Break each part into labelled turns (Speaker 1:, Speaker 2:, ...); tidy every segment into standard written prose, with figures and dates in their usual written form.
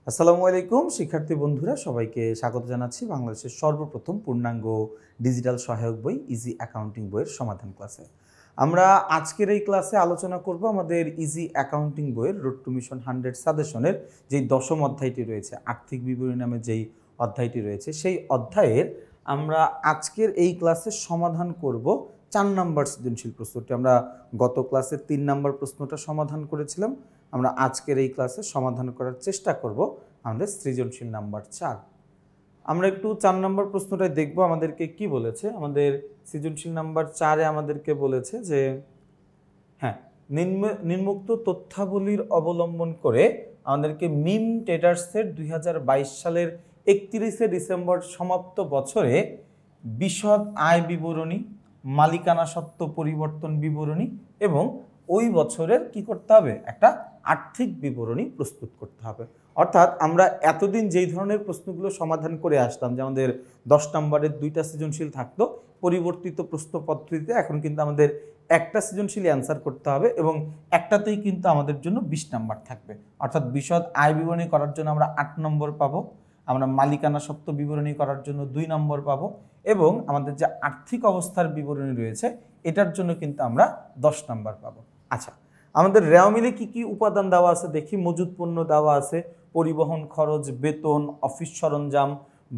Speaker 1: আসসালামু আলাইকুম শিক্ষার্থী বন্ধুরা, সবাইকে স্বাগত জানাচ্ছি বাংলাদেশের সর্বপ্রথম পূর্ণাঙ্গ ডিজিটাল সহায়ক বই ইজি অ্যাকাউন্টিং বইয়ের সমাধান ক্লাসে। আমরা আজকের এই ক্লাসে আলোচনা করব আমাদের ইজি অ্যাকাউন্টিং বইয়ের রোড টু মিশন 100 সাজেশনের যেই দশম অধ্যায়টি রয়েছে, আর্থিক বিবরণী নামে যেই অধ্যায়টি রয়েছে, সেই অধ্যায়ের আমরা আজকের এই ক্লাসে সমাধান করব 4 নম্বর সৃজনশীল প্রশ্নটি। আমরা গত ক্লাসে 3 নম্বর প্রশ্নটা সমাধান করেছিলাম। আমরা আজকের এই ক্লাসে সমাধান করার চেষ্টা করব আমাদের সৃজনশীল নাম্বার 4। আমরা একটু 4 নম্বর প্রশ্নটাই দেখব আমাদেরকে কি বলেছে। আমাদের সৃজনশীল নাম্বার 4-এ আমাদেরকে বলেছে যে নিম্নোক্ত তথ্যাবলীর অবলম্বন করে আমাদেরকে মিম ট্রেডার্সের 2022 সালের 31শে ডিসেম্বর সমাপ্ত বছরে বিশদ আয় বিবরণী, মালিকানা সত্ত্ব পরিবর্তন বিবরণী এবং ওই বছরের কি করতে হবে, একটা আর্থিক বিবরণী প্রস্তুত করতে হবে। অর্থাৎ আমরা এতদিন যেই ধরনের প্রশ্নগুলো সমাধান করে আসতাম, যে আমাদের 10 নম্বরের 2টা সৃজনশীল থাকতো, পরিবর্তিত প্রশ্ন পদ্ধতিতে এখন কিন্তু আমাদের একটা সৃজনশীল অ্যান্সার করতে হবে এবং একটাতেই কিন্তু আমাদের জন্য 20 নম্বর থাকবে। অর্থাৎ বিশদ আয় বিবরণী করার জন্য আমরা 8 নম্বর পাবো, আমরা মালিকানা সত্ত্ব বিবরণী করার জন্য 2 নম্বর পাবো এবং আমাদের যে আর্থিক অবস্থার বিবরণী রয়েছে এটার জন্য কিন্তু আমরা 10 নম্বর পাবো। আচ্ছা, আমাদের রেওয়া মিলে কি কি উপাদান দেওয়া আছে দেখি। মজুত পণ্য দেওয়া আছে, পরিবহন খরচ, বেতন, অফিস সরঞ্জাম,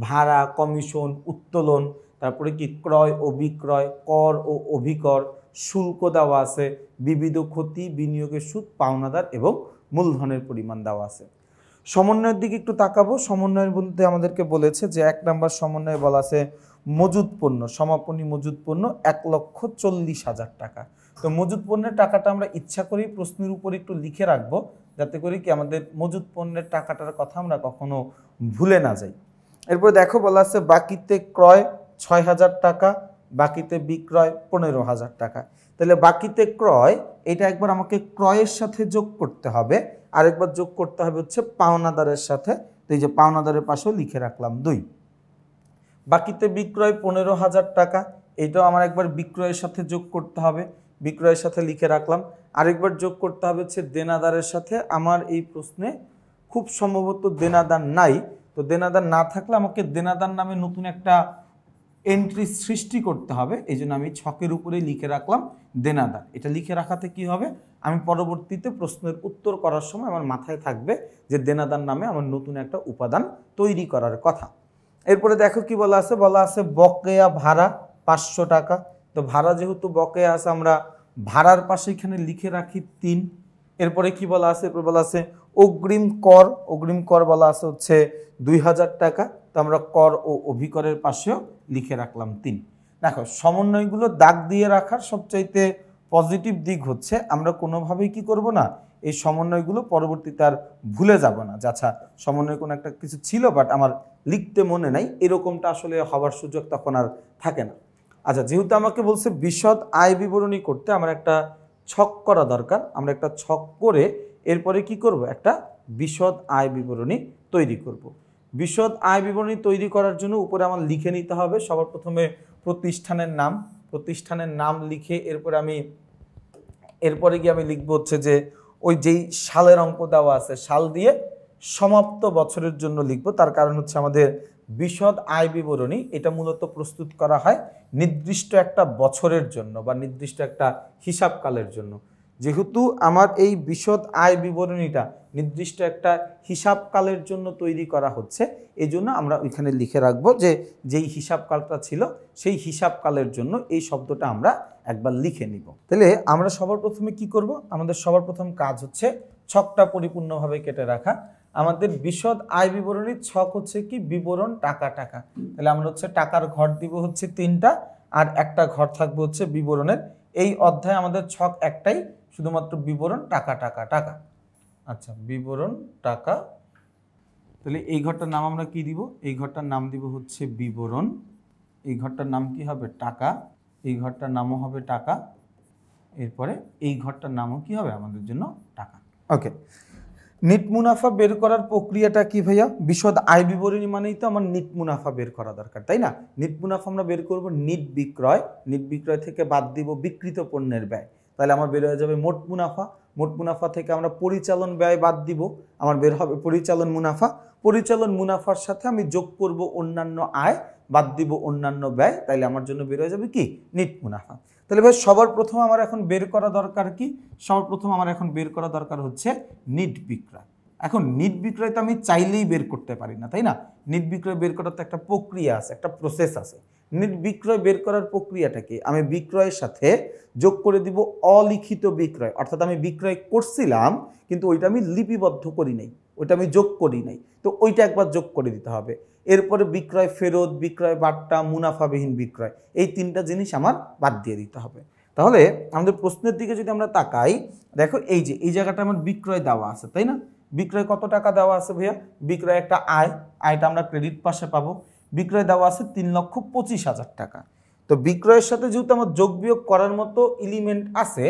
Speaker 1: ভাড়া, কমিশন, উত্তোলন, তারপরে কি ক্রয় ও বিক্রয়, কর ও অভিকর, শুল্ক দেওয়া আছে, বিবিধ ক্ষতি, বিনিয়োগের সুদ, পাওনাদার এবং মূলধনের পরিমাণ দেওয়া আছে। সমন্বয়ের দিকে একটু তাকাবো। সমন্বয়ের মধ্যে আমাদেরকে বলেছে যে 1 নম্বর সমন্বয়ে বলা আছে মজুত পণ্য, সমাপনী মজুত পণ্য 1,40,000 টাকা। তো মজুত পণ্যের টাকাটা আমরা ইচ্ছা করি প্রশ্নের উপর একটু লিখে রাখবো, যাতে করে কি আমাদের মজুত পণ্যের টাকাটার কথা আমরা কখনো ভুলে না যাই। এরপরে দেখো বলা আছে বাকিতে ক্রয় 6,000 টাকা, বাকিতে বিক্রয় 15,000 টাকা। তাহলে বাকিতে ক্রয় এটা একবার আমাকে ক্রয়ের সাথে যোগ করতে হবে, আরেকবার যোগ করতে হবে হচ্ছে পাওনাদারের সাথে। তো এই যে পাওনাদারের পাশেও লিখে রাখলাম 2। বাকিতে বিক্রয় 15,000 টাকা, এটাও আমার একবার বিক্রয়ের সাথে যোগ করতে হবে, বিক্রয়ের সাথে লিখে রাখলাম। আরেকবার যোগ করতে হবে হচ্ছে দেনাদারের সাথে। আমার এই প্রশ্নে খুব সম্ভবত দেনাদার নাই, তো দেনাদার না থাকলে আমাকে দেনাদার নামে নতুন একটা এন্ট্রি সৃষ্টি করতে হবে। এই জন্য আমি ছকের উপরেই লিখে রাখলাম দেনাদার। এটা লিখে রাখাতে কি হবে, আমি পরবর্তীতে প্রশ্নের উত্তর করার সময় আমার মাথায় থাকবে যে দেনাদার নামে আমার নতুন একটা উপাদান তৈরি করার কথা। এরপরে দেখো কি বলা আছে বকেয়া ভাড়া 500 টাকা। তো ভাড়া যেহেতু বকেয়া আছে, আমরা ভাড়ার পাশে এখানে লিখে রাখি 3। এরপরে কি বলা আছে, এরপর বলা আছে অগ্রিম কর, অগ্রিম কর বলা আছে হচ্ছে 2,000 টাকা। তো আমরা কর ও অভিকরের পাশেও লিখে রাখলাম 3। দেখো, সমন্বয়গুলো দাগ দিয়ে রাখার সবচাইতে পজিটিভ দিক হচ্ছে আমরা কোনোভাবেই কি করব না, এই সমন্বয়গুলো পরবর্তীতে আর ভুলে যাব না। আচ্ছা, সমন্বয় কোনো একটা কিছু ছিল বাট আমার লিখতে মনে নাই, এরকমটা আসলে হওয়ার সুযোগ তখন আর থাকে না। আচ্ছা, যেহেতু আমাকে বলছে বিশদ আয় বিবরণী করতে, আমার একটা ছক করা দরকার। আমরা একটা ছক করে এরপরে কি করব, একটা বিশদ আয় বিবরণী তৈরি করব। বিশদ আয় বিবরণী তৈরি করার জন্য উপরে আমার লিখে নিতে হবে সবার প্রথমে প্রতিষ্ঠানের নাম। প্রতিষ্ঠানের নাম লিখে এরপরে গিয়ে আমি লিখবো হচ্ছে যে ওই যেই সালের অঙ্ক দেওয়া আছে সাল দিয়ে সমাপ্ত বছরের জন্য লিখবো। তার কারণ হচ্ছে আমাদের বিশদ আয় বিবরণী এটা মূলত প্রস্তুত করা হয় নির্দিষ্ট একটা বছরের জন্য বা নির্দিষ্ট একটা হিসাবকালের জন্য। যেহেতু আমার এই বিশদ আয় বিবরণীটা নির্দিষ্ট একটা হিসাবকালের জন্য তৈরি করা হচ্ছে, এই জন্য আমরা ওইখানে লিখে রাখবো যে যেই হিসাবকালটা ছিল সেই হিসাবকালের জন্য এই শব্দটা আমরা একবার লিখে নিব। তাহলে আমরা সবার প্রথমে কি করব, আমাদের সবার প্রথম কাজ হচ্ছে ছকটা পরিপূর্ণভাবে কেটে রাখা। আমাদের বিশদ আয় বিবরণীর ছক হচ্ছে কি বিবরণ টাকা টাকা। তাহলে আমরা হচ্ছে টাকার ঘর দিব হচ্ছে 3টা, আর একটা ঘর থাকবে হচ্ছে বিবরণের। এই অধ্যায়ে আমাদের ছক একটাই, শুধুমাত্র বিবরণ টাকা টাকা টাকা। আচ্ছা, বিবরণ টাকা। তাহলে এই ঘরটার নাম আমরা কি দিব, এই ঘরটার নাম দিব হচ্ছে বিবরণ। এই ঘরটার নাম কি হবে, টাকা। এই ঘরটার নামও হবে টাকা। এরপরে এই ঘরটার নামও কি হবে আমাদের জন্য, টাকা। ওকে, নিট মুনাফা বের করার প্রক্রিয়াটা কি ভাইয়া? বিশদ আয় বিবরণী মানেই তো আমার নিট মুনাফা বের করা দরকার, তাই না? নিট মুনাফা আমরা বের করব নিট বিক্রয়, নিট বিক্রয় থেকে বাদ দিব বিকৃত পণ্যের ব্যয়। তাহলে আমার বের হয়ে যাবে মোট মুনাফা। মোট মুনাফা থেকে আমরা পরিচালন ব্যয় বাদ দিব, আমার বের হবে পরিচালন মুনাফা। পরিচালন মুনাফার সাথে আমি যোগ করব অন্যান্য আয়, বাদ দিব অন্যান্য ব্যয়, তাইলে আমার জন্য বের হয়ে যাবে কি নিট মুনাফা। তাহলে ভাই সবার প্রথম আমার এখন বের করা দরকার কি? সবার প্রথম আমার এখন বের করা দরকার হচ্ছে নিট বিক্রয়। এখন নিট বিক্রয় তো আমি চাইলেই বের করতে পারি না, তাই না? নিট বিক্রয় বের করার তো একটা প্রক্রিয়া আছে, একটা প্রসেস আছে। নিট বিক্রয় বের করার প্রক্রিয়াটা কি? আমি বিক্রয়ের সাথে যোগ করে দিব অলিখিত বিক্রয়, অর্থাৎ আমি বিক্রয় করছিলাম কিন্তু ওইটা আমি লিপিবদ্ধ করি নাই, ওইটা আমি যোগ করি নাই, তো ওইটা একবার যোগ করে দিতে হবে। এরপরে বিক্রয় ফেরত, বিক্রয় বাট্টা, মুনাফাবিহীন বিক্রয়, এই তিনটা জিনিস আমার বাদ দিয়ে দিতে হবে। তাহলে আমাদের প্রশ্নের দিকে যদি আমরা তাকাই, দেখো এই যে এই জায়গাটা আমার বিক্রয় দেওয়া আছে, তাই না? বিক্রয় কত টাকা দেওয়া আছে ভাইয়া? বিক্রয় একটা আয়, আয়টা আমরা ক্রেডিট পাশে পাবো। বিক্রয় দেওয়া আছে 3,25,000 টাকা। তো বিক্রয়ের সাথে যেহেতু আমার যোগ বিয়োগ করার মতো এলিমেন্ট আছে,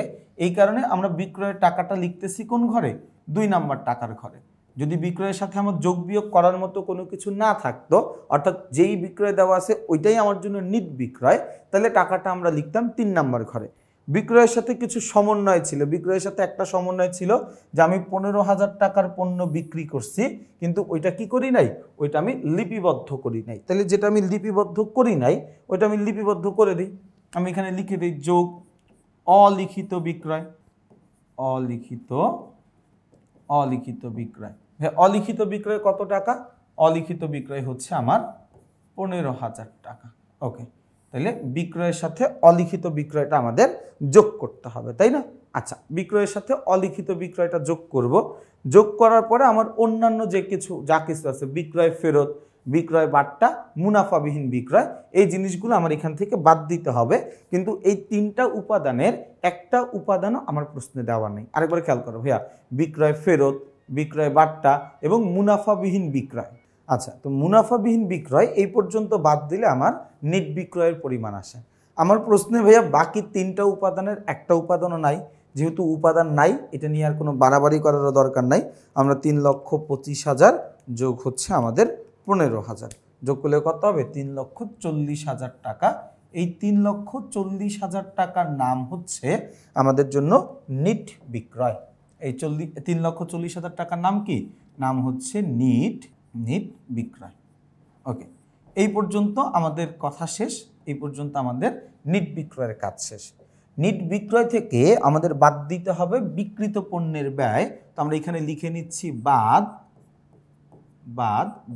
Speaker 1: এই কারণে আমরা বিক্রয়ের টাকাটা লিখতেছি কোন ঘরে? 2 নাম্বার টাকার ঘরে। যদি বিক্রয়ের সাথে আমার যোগ বিয়োগ করার মতো কোনো কিছু না থাকতো, অর্থাৎ যেই বিক্রয় দেওয়া আছে ওইটাই আমার জন্য নিট বিক্রয়, তাহলে টাকাটা আমরা লিখতাম 3 নাম্বার ঘরে। বিক্রয়ের সাথে কিছু সমন্বয় ছিল, বিক্রয়ের সাথে একটা সমন্বয় ছিল যে আমি 15,000 টাকার পণ্য বিক্রি করছি, কিন্তু ওইটা কি করি নাই? ওইটা আমি লিপিবদ্ধ করি নাই। তাহলে যেটা আমি লিপিবদ্ধ করি নাই ওইটা আমি লিপিবদ্ধ করে দিই। আমি এখানে লিখে দিই যোগ অলিখিত বিক্রয়। অলিখিত বিক্রয়। অলিখিত বিক্রয় কত টাকা? অলিখিত বিক্রয় হচ্ছে আমার 15,000 টাকা। ওকে, তাহলে বিক্রয়ের সাথে অলিখিত বিক্রয়টা আমাদের যোগ করতে হবে, তাই না? আচ্ছা, বিক্রয়ের সাথে অলিখিত বিক্রয়টা যোগ করব। যোগ করার পরে আমার অন্যান্য যা কিছু আছে, বিক্রয় ফেরত, বিক্রয় বাট্টা, মুনাফাবিহীন বিক্রয়, এই জিনিসগুলো আমার এখান থেকে বাদ দিতে হবে। কিন্তু এই তিনটা উপাদানের একটা উপাদানও আমার প্রশ্নে দেওয়া নেই। আরেকবার খেয়াল করো ভাইয়া, বিক্রয় ফেরত, বিক্রয় বাট্টা এবং মুনাফাবিহীন বিক্রয়। আচ্ছা, তো মুনাফাবিহীন বিক্রয় এই পর্যন্ত বাদ দিলে আমার নেট বিক্রয়ের পরিমাণ আসে। আমার প্রশ্নে ভাইয়া বাকি তিনটা উপাদানের একটা উপাদানও নাই। যেহেতু উপাদান নাই, এটা নিয়ে আর কোনো বাড়াবাড়ি করারও দরকার নাই। আমরা 3,25,000 যোগ হচ্ছে আমাদের 15,000, যোগ করলে কত হবে? 3,40,000 টাকা। এই 3,40,000 টাকার নাম হচ্ছে আমাদের জন্য নিট বিক্রয়। এই 3,40,000 টাকার নাম কি? নাম হচ্ছে নিট বিক্রয়। ওকে, এই পর্যন্ত আমাদের কথা শেষ, এই পর্যন্ত আমাদের নিট বিক্রয়ের কাজ শেষ। নিট বিক্রয় থেকে আমাদের বাদ দিতে হবে বিক্রিত পণ্যের ব্যয়। তো আমরা এখানে লিখে নিচ্ছি বাদ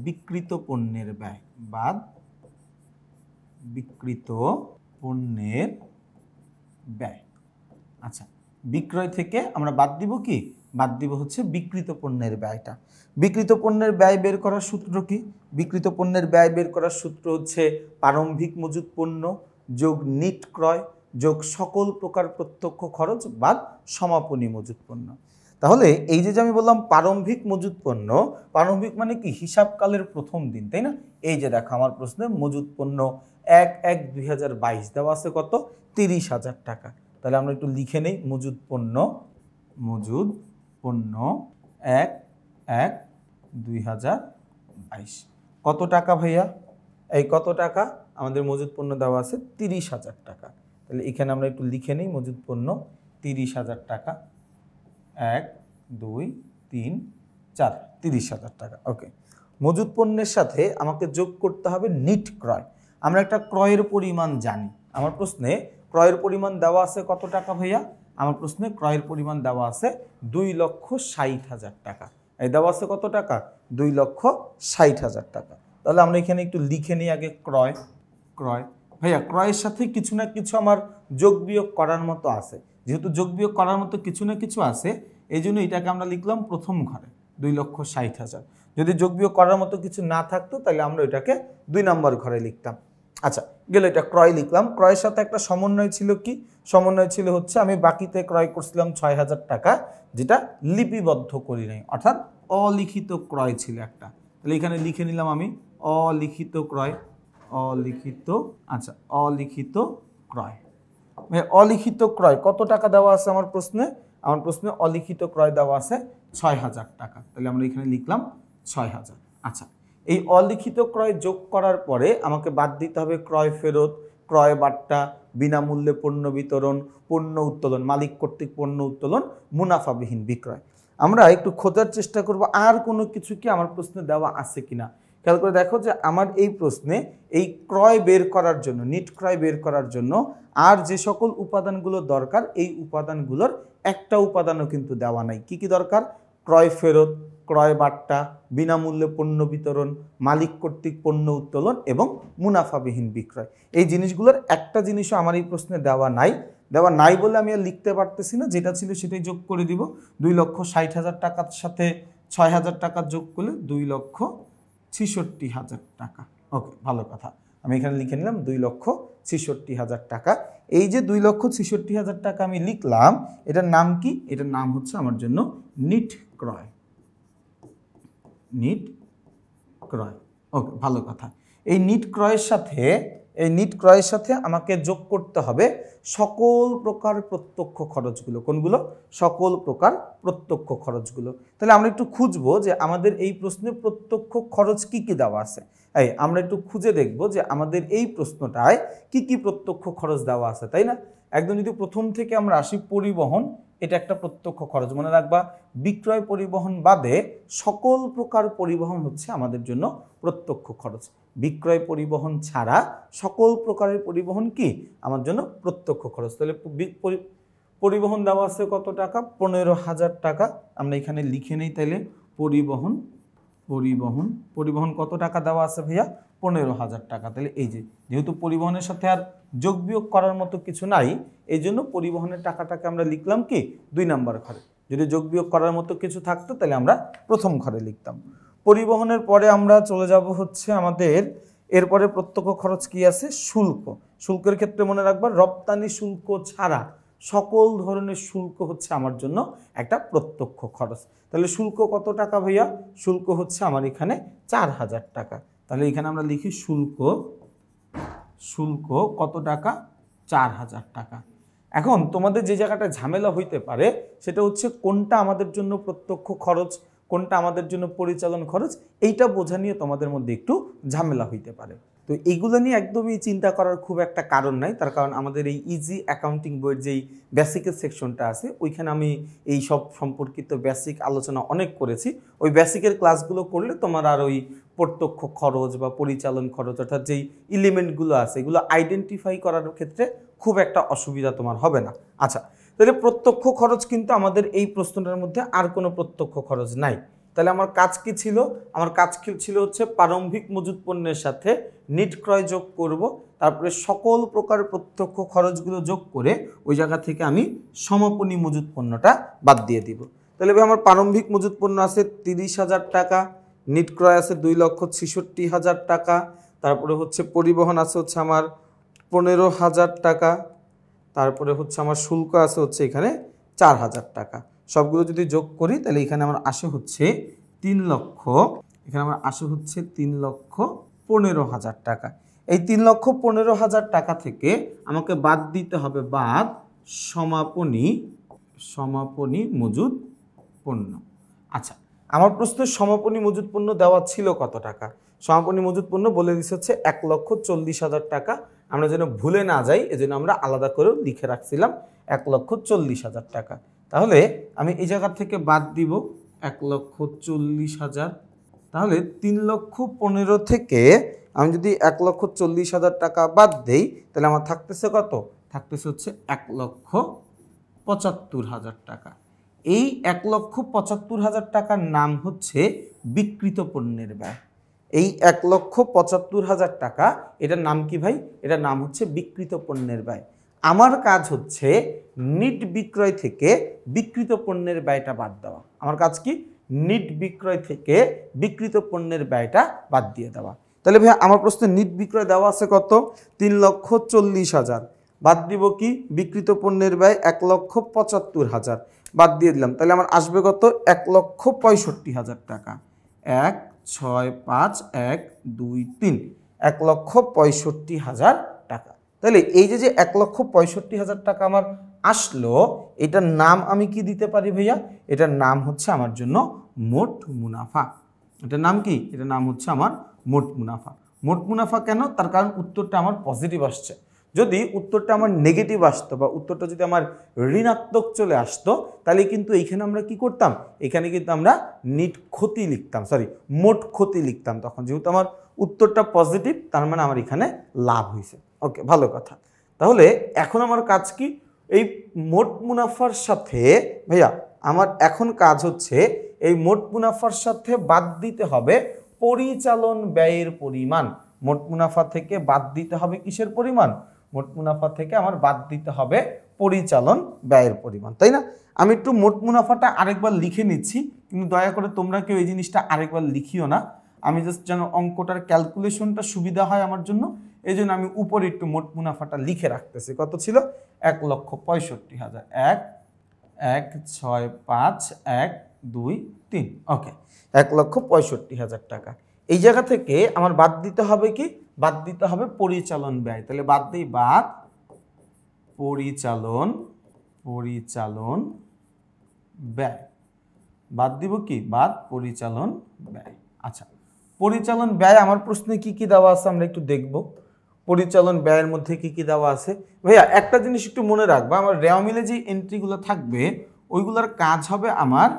Speaker 1: বিক্রিত পণ্যের ব্যয়, বাদ বিক্রিত পণ্যের ব্যয়। আচ্ছা, বিক্রয় থেকে আমরা বাদ দিব কি? বাদ দিব হচ্ছে বিক্রিত পণ্যের ব্যয়টা। বিক্রিত পণ্যের ব্যয় বের করার সূত্র কি? বিক্রিত পণ্যের ব্যয় বের করার সূত্র হচ্ছে প্রারম্ভিক মজুত পণ্য যোগ নিট ক্রয় যোগ সকল প্রকার প্রত্যক্ষ খরচ বাদ সমাপনী মজুত পণ্য। তাহলে এই যে আমি বললাম প্রারম্ভিক মজুত পণ্য, প্রারম্ভিক মানে কি? হিসাবকালের প্রথম দিন, তাই না? এই যে দেখো আমার প্রশ্নে মজুত পণ্য 1/1/2022 দেওয়া আছে কত? 30,000 টাকা। তাহলে আমরা একটু লিখে নেই মজুদ পণ্য 1/1/2022 কত টাকা ভাইয়া? এই কত টাকা? আমাদের মজুদ পণ্য দেওয়া আছে 30,000 টাকা। তাহলে এখানে আমরা একটু লিখে নিই মজুদ পণ্য 30,000 টাকা। 1 2 3 4 30,000 টাকা। ওকে, মজুদ পণ্যের সাথে আমাকে যোগ করতে হবে নিট ক্রয়। আমরা একটা ক্রয়ের পরিমাণ জানি। আমার প্রশ্নে ক্রয়ের পরিমাণ দেওয়া আছে কত টাকা ভাইয়া? আমার প্রশ্নে ক্রয়ের পরিমাণ দেওয়া আছে 2,60,000 টাকা। এই দেওয়া আছে কত টাকা? 2,60,000 টাকা। তাহলে আমরা এখানে একটু লিখে নিই আগে ক্রয় ভাইয়া। ক্রয়ের সাথে কিছু না কিছু আমার যোগ বিয়োগ করার মতো আছে। যেহেতু যোগ বিয়োগ করার মতো কিছু না কিছু আছে, এই জন্য এটাকে আমরা লিখলাম প্রথম ঘরে 2,60,000। যদি যোগ বিয়োগ করার মতো কিছু না থাকতো তাহলে আমরা এটাকে 2 নম্বর ঘরে লিখতাম। আচ্ছা, গেল, এটা ক্রয় লিখলাম। ক্রয়ের সাথে একটা সমন্বয় ছিল কি? সমন্বয় ছিল হচ্ছে আমি বাকিতে ক্রয় করছিলাম 6,000 টাকা, যেটা লিপিবদ্ধ করি নাই, অর্থাৎ অলিখিত ক্রয় ছিল একটা। তাহলে এখানে লিখে নিলাম আমি অলিখিত ক্রয়। আচ্ছা, অলিখিত ক্রয়। অলিখিত ক্রয় কত টাকা দেওয়া আছে আমার প্রশ্নে? আমার প্রশ্নে অলিখিত ক্রয় দেওয়া আছে 6,000 টাকা। তাহলে আমরা এখানে লিখলাম 6,000। আচ্ছা, এই অলিখিত ক্রয় যোগ করার পরে আমাকে বাদ দিতে হবে ক্রয় ফেরত, ক্রয় বাট্টা, বিনামূল্যে পণ্য বিতরণ, পণ্য উত্তোলন, মালিক কর্তৃক পণ্য উত্তোলন, মুনাফাবিহীন বিক্রয়। আমরা একটু খোঁজার চেষ্টা করব আর কোনো কিছু কি আমার প্রশ্নে দেওয়া আছে কিনা। খেয়াল করে দেখো যে আমার এই প্রশ্নে এই ক্রয় বের করার জন্য, নিট ক্রয় বের করার জন্য আর যে সকল উপাদানগুলো দরকার, এই উপাদানগুলোর একটা উপাদানও কিন্তু দেওয়া নাই। কি কি দরকার? ক্রয় ফেরত, ক্রয় বাট্টা, বিনামূল্যে পণ্য বিতরণ, মালিক কর্তৃক পণ্য উত্তোলন এবং মুনাফাবিহীন বিক্রয়। এই জিনিসগুলোর একটা জিনিসও আমার এই প্রশ্নে দেওয়া নাই বলে আমি আর লিখতে পারতেছি না, যেটা ছিল সেটাই যোগ করে দিব। 2,60,000 টাকার সাথে 6,000 টাকা যোগ করলে 2,66,000 টাকা। ওকে, ভালো কথা, আমি এখানে লিখে নিলাম 2,66,000 টাকা। এই যে 2,66,000 টাকা আমি লিখলাম, এটার নাম কি? এটার নাম হচ্ছে আমার জন্য নিট ক্রয়। নিট ক্রয়। ওকে, ভালো কথা। এই নিট ক্রয়ের সাথে আমাকে যোগ করতে হবে সকল প্রকার প্রত্যক্ষ খরচগুলো। কোনগুলো? সকল প্রকার প্রত্যক্ষ খরচগুলো। তাহলে আমরা একটু খুঁজবো যে আমাদের এই প্রশ্নে প্রত্যক্ষ খরচ কি কি দেওয়া আছে। আমরা একটু খুঁজে দেখব যে আমাদের এই প্রশ্নটায় কি কি প্রত্যক্ষ খরচ দেওয়া আছে, তাই না? একদম যদি প্রথম থেকে আমরা আসি, পরিবহন, এটা একটা প্রত্যক্ষ খরচ। মনে রাখবা, বিক্রয় পরিবহন বাদে সকল প্রকার পরিবহন হচ্ছে আমাদের জন্য প্রত্যক্ষ খরচ। বিক্রয় পরিবহন ছাড়া সকল প্রকারের পরিবহন কি আমার জন্য প্রত্যক্ষ খরচ। তাহলে পরিবহন দেওয়া আছে কত টাকা? 15,000 টাকা। আমরা এখানে লিখে নেই তাইলে পরিবহন কত টাকা দেওয়া আছে ভাইয়া? 15,000 টাকা। তাহলে এই যেহেতু পরিবহনের সাথে আর যোগ বিয়োগ করার মতো কিছু নাই, এই জন্য পরিবহনের টাকাটাকে আমরা লিখলাম কি 2 নম্বর ঘরে। যদি যোগ বিয়োগ করার মতো কিছু থাকতো তাহলে আমরা প্রথম ঘরে লিখতাম। পরিবহনের পরে আমরা চলে যাব হচ্ছে আমাদের এরপরে প্রত্যক্ষ খরচ কি আছে? শুল্ক। শুল্কের ক্ষেত্রে মনে রাখবা, রপ্তানি শুল্ক ছাড়া সকল ধরনের শুল্ক হচ্ছে আমার জন্য একটা প্রত্যক্ষ খরচ। তাহলে শুল্ক কত টাকা ভাইয়া? শুল্ক হচ্ছে আমার এখানে 4,000 টাকা। তাহলে এখানে আমরা লিখি শুল্ক কত টাকা? 4,000 টাকা। এখন তোমাদের যে জায়গাটা ঝামেলা হইতে পারে সেটা হচ্ছে কোনটা আমাদের জন্য প্রত্যক্ষ খরচ, কোনটা আমাদের জন্য পরিচালন খরচ, এইটা বোঝা নিয়ে তোমাদের মধ্যে একটু ঝামেলা হইতে পারে। তো এইগুলো নিয়ে একদমই চিন্তা করার খুব একটা কারণ নাই, তার কারণ আমাদের এই ইজি অ্যাকাউন্টিং বইয়ের যেই বেসিকের সেকশনটা আছে ওইখানে আমি এই সব সম্পর্কিত বেসিক আলোচনা অনেক করেছি। ওই বেসিকের ক্লাসগুলো করলে তোমার আর ওই প্রত্যক্ষ খরচ বা পরিচালন খরচ অর্থাৎ যেই এলিমেন্টগুলো আছে এগুলো আইডেন্টিফাই করার ক্ষেত্রে খুব একটা অসুবিধা তোমার হবে না। আচ্ছা, তাহলে প্রত্যক্ষ খরচ কিন্তু আমাদের এই প্রশ্নটার মধ্যে আর কোনো প্রত্যক্ষ খরচ নাই। তাহলে আমার কাজ কি ছিল? আমার কাজ ছিল হচ্ছে প্রারম্ভিক মজুত পণ্যের সাথে নিট ক্রয় যোগ করব, তারপরে সকল প্রকার প্রত্যক্ষ খরচগুলো যোগ করে ওই জায়গা থেকে আমি সমাপনী মজুত পণ্যটা বাদ দিয়ে দিব। তাহলে আমার প্রারম্ভিক মজুত পণ্য আছে 30,000 টাকা, নিট ক্রয় আছে 2,66,000 টাকা, তারপরে হচ্ছে পরিবহন আছে হচ্ছে আমার 15,000 টাকা, তারপরে হচ্ছে আমার শুল্ক আছে হচ্ছে এখানে 4,000 টাকা। সবগুলো যদি যোগ করি তাহলে এখানে আমার আসে হচ্ছে 3,15,000 টাকা। এই 3,15,000 টাকা থেকে আমাকে বাদ দিতে হবে সমাপনী মজুদ পণ্য। আচ্ছা, আমার প্রশ্নের সমাপনী মজুদ পণ্য দেওয়া ছিল কত টাকা? সমাপনী মজুদ পণ্য বলে দিচ্ছে হচ্ছে 1,40,000 টাকা। আমরা যেন ভুলে না যাই এজন্য আমরা আলাদা করেও লিখে রাখছিলাম 1,40,000 টাকা। তাহলে আমি এই জায়গা থেকে বাদ দিব 1,40,000। তাহলে 3,15,000 থেকে আমি যদি 1,40,000 টাকা বাদ দেই তাহলে আমার থাকতেছে কত? থাকতেছে হচ্ছে 1,75,000 টাকা। এই 1,75,000 টাকার নাম হচ্ছে বিক্রিত পণ্যের ব্যয়। এই 1,75,000 টাকা, এটার নাম কি ভাই? এটার নাম হচ্ছে বিক্রিত পণ্যের ব্যয়। আমার কাজ হচ্ছে নিট বিক্রয় থেকে বিক্রিত পণ্যের ব্যয়টা বাদ দেওয়া। আমার কাজ কি? নিট বিক্রয় থেকে বিক্রিত পণ্যের ব্যয়টা বাদ দিয়ে দেওয়া। তাহলে ভাই আমার প্রশ্নে নিট বিক্রয় দেওয়া আছে কত? 3,40,000। বাদ দিব কি? বিক্রিত পণ্যের ব্যয় 1,75,000 বাদ দিয়ে দিলাম। তাহলে আমার আসবে কত? 1,65,000 টাকা। 1, 6, 5, 1, 2, 3, 1,65,000 টাকা। তাহলে এই যে 1,65,000 টাকা আমার আসলো, এটার নাম আমি কি দিতে পারি ভাইয়া? এটার নাম হচ্ছে আমার জন্য মোট মুনাফা। এটার নাম কি? এটার নাম হচ্ছে আমার মোট মুনাফা। মোট মুনাফা কেন? তার কারণ উত্তরটা আমার পজিটিভ আসছে। যদি উত্তরটা আমার নেগেটিভ আসতো বা উত্তরটা যদি আমার ঋণাত্মক চলে আসতো তাহলে কিন্তু এইখানে আমরা কি করতাম, এখানে কিন্তু আমরা নিট ক্ষতি লিখতাম, সরি মোট ক্ষতি লিখতাম। তখন যেহেতু আমার উত্তরটা পজিটিভ তার মানে আমার এখানে লাভ হয়েছে। ওকে, ভালো কথা। তাহলে এখন আমার কাজ কি, এই মোট মুনাফার সাথে ভাইয়া আমার এখন কাজ হচ্ছে এই মোট মুনাফার সাথে বাদ দিতে হবে পরিচালন ব্যয়ের পরিমাণ। মোট মুনাফা থেকে বাদ দিতে হবে কিসের পরিমাণ, মোট মুনাফা থেকে আমার বাদ দিতে হবে পরিচালন ব্যয়ের পরিমাণ, তাই না? আমি একটু মোট মুনাফাটা আরেকবার লিখে নিচ্ছি, কিন্তু দয়া করে তোমরা কেউ এই জিনিসটা আরেকবার লিখিও না। আমি জাস্ট যেন অঙ্কটার ক্যালকুলেশনটা সুবিধা হয় আমার জন্য, এই জন্য আমি উপরে একটু মোট মুনাফাটা লিখে রাখতেছি। কত ছিল, 1,65,000, 1,6,5,1,2,3। ওকে, 1,65,000 টাকা। এই জায়গা থেকে আমার বাদ দিতে হবে কি, বাদ দিতে হবে পরিচালন ব্যয়। তাহলে বাদ দিই, বাদ পরিচালন ব্যয়। বাদ দিব কি, বাদ পরিচালন ব্যয়। আচ্ছা, পরিচালন ব্যয় আমার প্রশ্নে কি কি দেওয়া আছে আমরা একটু দেখব। পরিচালন ব্যয়ের মধ্যে কি কি দেওয়া আছে ভাইয়া, একটা জিনিস একটু মনে রাখবা, আমার রেওয়া মিলে যে এন্ট্রিগুলো থাকবে ওইগুলোর কাজ হবে আমার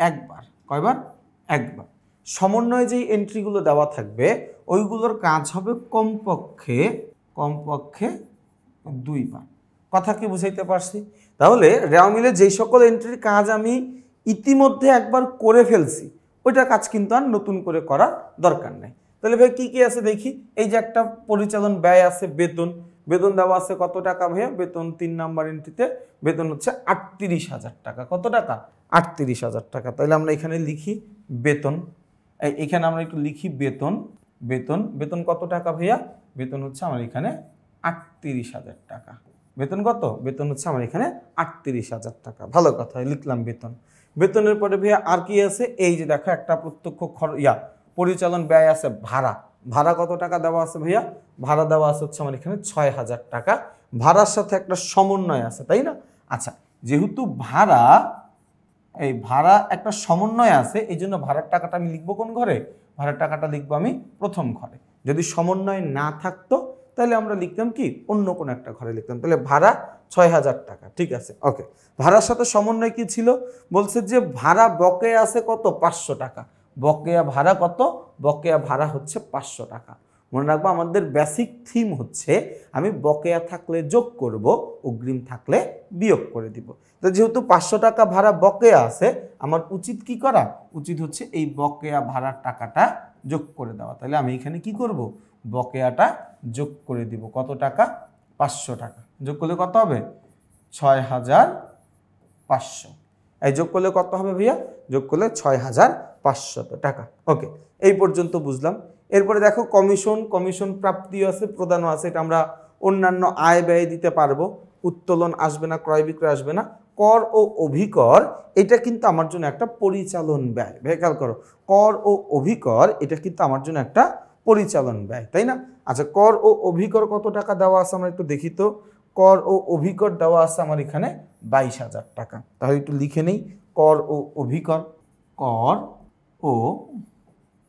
Speaker 1: একবার। কয়বার, একবার। সমন্বয়ে যে এন্ট্রিগুলো দেওয়া থাকবে ওইগুলোর কাজ হবে কমপক্ষে 2বার। কথা কি বুঝাইতে পারছি? তাহলে রেওয়া মিলে যেই সকল এন্ট্রির কাজ আমি ইতিমধ্যে একবার করে ফেলছি ওইটার কাজ কিন্তু আর নতুন করে করার দরকার নেই। তাহলে ভাই কি কি আছে দেখি। এই যে একটা পরিচালন ব্যয় আছে, বেতন। বেতন দেওয়া আছে কত টাকা ভাইয়া, বেতন 3 নাম্বার এন্ট্রিতে বেতন হচ্ছে 38,000 টাকা। কত টাকা, 38,000 টাকা। তাহলে আমরা এখানে লিখি বেতন, এখানে আমরা একটু লিখি বেতন। বেতন কত টাকা ভাইয়া, বেতন হচ্ছে আমার এখানে 38,000 টাকা। বেতন কত, বেতন হচ্ছে আমার এখানে 38,000 টাকা। ভালো কথা, লিখলাম বেতন। বেতনের পরে ভাইয়া আর কি আছে, এই যে দেখো একটা প্রত্যক্ষ পরিচালন ব্যয় আছে ভাড়া। ভাড়া কত টাকা দেওয়া আছে ভাইয়া, ভাড়া দেওয়া আছে হচ্ছে আমার এখানে 6,000 টাকা। ভাড়ার সাথে একটা সমন্বয় আছে, তাই না? আচ্ছা, যেহেতু এই ভাড়া একটা সমন্বয় আছে এই জন্য ভাড়ার টাকাটা আমি লিখবো কোন ঘরে, ভাড়ার টাকাটা লিখবো আমি প্রথম ঘরে। যদি সমন্বয় না থাকতো তাহলে আমরা লিখতাম কি, অন্য কোনো একটা ঘরে লিখতাম। তাহলে ভাড়া 6,000 টাকা, ঠিক আছে। ওকে, ভাড়ার সাথে সমন্বয় কি ছিল, বলছে যে ভাড়া বকেয়া আছে কত, 500 টাকা। বকেয়া ভাড়া কত, বকেয়া ভাড়া হচ্ছে 500 টাকা। মনে রাখবো আমাদের বেসিক থিম হচ্ছে আমি বকেয়া থাকলে যোগ করব, অগ্রিম থাকলে বিয়োগ করে দিব। তো যেহেতু 500 টাকা ভাড়া বকেয়া আছে, আমার উচিত কি করা, উচিত হচ্ছে এই বকেয়া ভাড়ার টাকাটা যোগ করে দেওয়া। তাহলে আমি এখানে কি করব, বকেয়াটা যোগ করে দিব। কত টাকা, 500 টাকা। যোগ করলে কত হবে, 6,500। এই যোগ করলে কত হবে ভাইয়া, যোগ করলে 6,500 টাকা। ওকে, এই পর্যন্ত বুঝলাম। এরপরে দেখো কমিশন প্রাপ্তিও আছে, প্রদানও আছে। এটা আমরা অন্যান্য আয় ব্যয় দিতে পারবো। উত্তোলন আসবে না, ক্রয় বিক্রয় আসবে না। কর ও অভিকর এটা কিন্তু আমার জন্য একটা পরিচালন ব্যয়। খেয়াল করো, কর ও অভিকর এটা কিন্তু আমার জন্য একটা পরিচালন ব্যয়, তাই না? আচ্ছা, কর ও অভিকর কত টাকা দেওয়া আছে আমরা একটু দেখি তো। কর ও অভিকর দেওয়া আছে আমার এখানে 22,000 টাকা। তাহলে একটু লিখে নেই, কর ও অভিকর। কর ও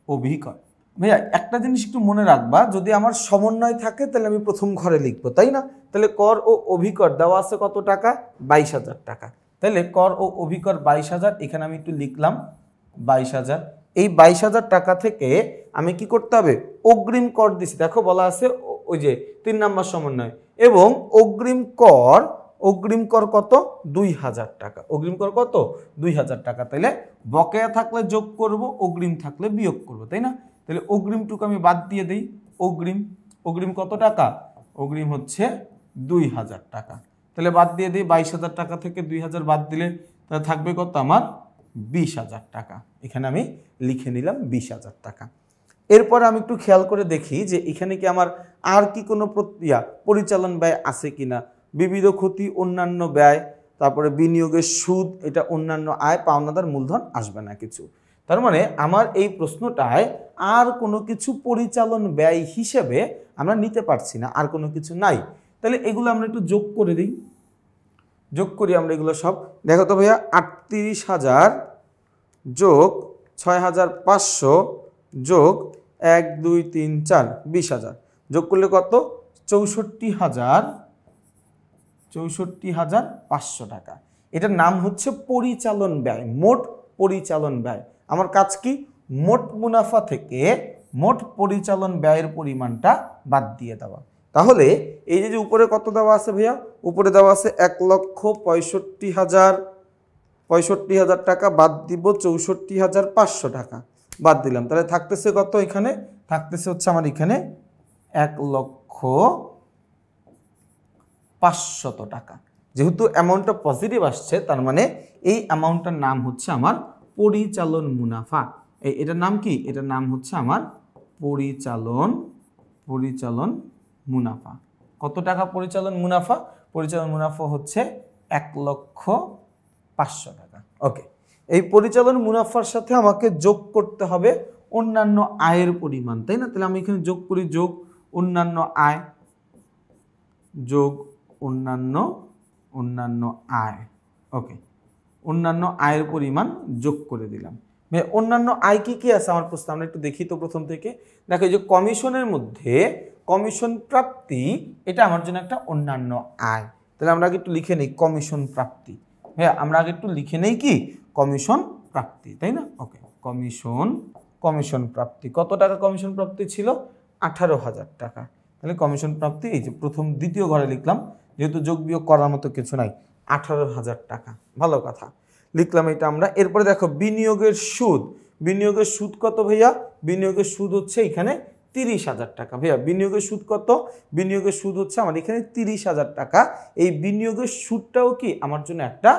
Speaker 1: অভিকর ভাইয়া একটা জিনিস একটু মনে রাখবা, যদি আমার সমন্বয় থাকে তাহলে আমি প্রথম ঘরে লিখবো, তাই না? তাহলে কর ও অভিকর দেওয়া আছে কত টাকা, 22,000 টাকা। তাহলে কর ও অভিকর 22,000, এখানে আমি একটু লিখলাম 22,000। এই 22,000 টাকা থেকে আমি কি করতে হবে, অগ্রিম কর দিছি। দেখো বলা আছে ওই যে 3 নাম্বার সমন্বয়, এবং অগ্রিম কর কত, 2,000 টাকা। অগ্রিম কর কত, 2,000 টাকা। তাহলে বকেয়া থাকলে যোগ করব, অগ্রিম থাকলে বিয়োগ করব, তাই না? তাহলে অগ্রিমটুকু আমি বাদ দিয়ে দিই। অগ্রিম কত টাকা, অগ্রিম হচ্ছে 2,000 টাকা। তাহলে বাদ দিয়ে দিই, 22,000 টাকা থেকে 2,000 বাদ দিলে তাহলে থাকবে কত আমার, 20,000 টাকা। এখানে আমি লিখে নিলাম 20,000 টাকা। এরপর আমি একটু খেয়াল করে দেখি যে এখানে কি আমার আর কি কোনো পরিচালন ব্যয় আছে কিনা। বিবিধ ক্ষতি, অন্যান্য ব্যয়, তারপরে বিনিয়োগের সুদ, এটা অন্যান্য আয়, পাওনাদার মূলধন আসবে না কিছু। তার মানে আমার এই প্রশ্নটায় আর কোনো কিছু পরিচালন ব্যয় হিসেবে আমরা নিতে পারছি না, আর কোনো কিছু নাই। তাহলে এগুলো আমরা একটু যোগ করে দিই, যোগ করি আমরা এগুলো সব। দেখো তো ভাইয়া, 38,000 যোগ 6,500 যোগ 1, 2, 3, 4, 20,000 যোগ করলে কত, 64,000 ৬৪,৫০০ টাকা। এটার নাম হচ্ছে পরিচালন ব্যয়, মোট পরিচালন ব্যয়। আমার কাজ কি, মোট মুনাফা থেকে মোট পরিচালন ব্যয়ের পরিমাণটা বাদ দিয়ে দেওয়া। তাহলে এই যে উপরে কত দেওয়া আছে ভাইয়া, উপরে দেওয়া আছে ১,৬৫,০০০ টাকা, বাদ দিব ৬৪,৫০০ টাকা, বাদ দিলাম। তাহলে থাকতেছে কত, এখানে থাকতেছে হচ্ছে আমার এখানে ১,৫০০,০০০ টাকা। যেহেতু অ্যামাউন্টটা পজিটিভ আসছে, তার মানে এই অ্যামাউন্টটার নাম হচ্ছে আমার পরিচালন মুনাফা। এটার নাম কি, এটার নাম হচ্ছে আমার পরিচালন মুনাফা। কত টাকা পরিচালন মুনাফা? পরিচালন মুনাফা হচ্ছে ১,৫০০,০০০ টাকা। ওকে, এই পরিচালন মুনাফার সাথে আমাকে যোগ করতে হবে অন্যান্য আয়ের পরিমাণ, তাই না? তাহলে আমি এখানে যোগ করি, যোগ অন্যান্য আয়, যোগ অন্যান্য আয়। ওকে, অন্যান্য আয়ের পরিমাণ যোগ করে দিলাম। অন্যান্য আয় কি কি আছে আমার প্রশ্ন, আমরা একটু দেখি তো প্রথম থেকে। দেখো, এই যে কমিশনের মধ্যে কমিশন প্রাপ্তি, এটা আমার জন্য একটা অন্যান্য আয়। তাহলে আমরা আগে একটু লিখে নেই কমিশন প্রাপ্তি। হ্যাঁ, আমরা আগে একটু লিখে নেই কি কমিশন প্রাপ্তি, তাই না? ওকে, কমিশন প্রাপ্তি কত টাকা কমিশন প্রাপ্তি ছিল? 18,000 টাকা। তাহলে কমিশন প্রাপ্তি এই যে প্রথম দ্বিতীয় ঘরে লিখলাম, যেহেতু যোগ বিয়োগ করার মতো কিছু নাই, 18,000 টাকা। ভালো কথা, লিখলাম এটা আমরা। এরপরে দেখো বিনিয়োগের সুদ, বিনিয়োগের সুদ কত ভাইয়া? বিনিয়োগের সুদ হচ্ছে এখানে 30,000 টাকা। ভাইয়া বিনিয়োগের সুদ কত? বিনিয়োগের সুদ হচ্ছে আমার এখানে 30,000 টাকা। এই বিনিয়োগের সুদটাও কি আমার জন্য একটা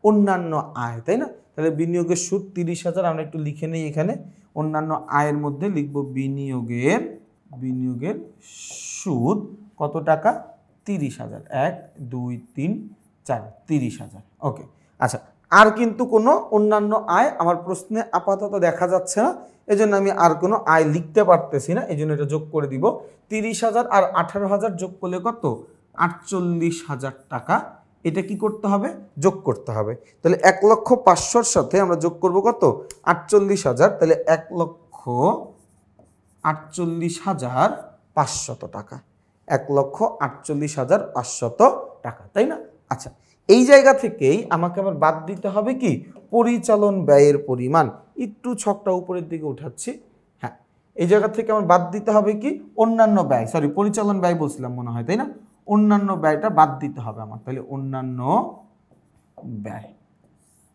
Speaker 1: অন্যান্য আয়, তাই না? তাহলে বিনিয়োগের সুদ 30,000, আমরা একটু লিখে নেই এখানে। অন্যান্য আয়ের মধ্যে লিখব বিনিয়োগের সুদ কত টাকা? 30,000। 1 2 3 4, 30,000। ওকে, আচ্ছা, আর কিন্তু কোনো অন্যান্য আয় আমার প্রশ্নে আপাতত দেখা যাচ্ছে না, এজন্য আমি আর কোনো আয় লিখতে পারতেছি না, এজন্য এটা যোগ করে দিব। 30,000 আর 18,000 যোগ করলে কত? 48,000 টাকা। এটা কি করতে হবে? যোগ করতে হবে। তাহলে 1,05,000 সাথে আমরা যোগ করব কত? 48,000। তাহলে 1,48,500 টাকা। 1,48,500 টাকা, তাই না? আচ্ছা, এই জায়গা থেকেই আমাকে আবার বাদ দিতে হবে কি পরিচালন ব্যয়ের পরিমাণ। একটু ছকটা উপরের দিকে উঠাচ্ছি। হ্যাঁ, এই জায়গা থেকে আমার বাদ দিতে হবে কি অন্যান্য ব্যয়, সরি পরিচালন ব্যয় বলছিলাম মনে হয়, তাই না? অন্যান্য ব্যয়টা বাদ দিতে হবে আমার। তাহলে অন্যান্য ব্যয়।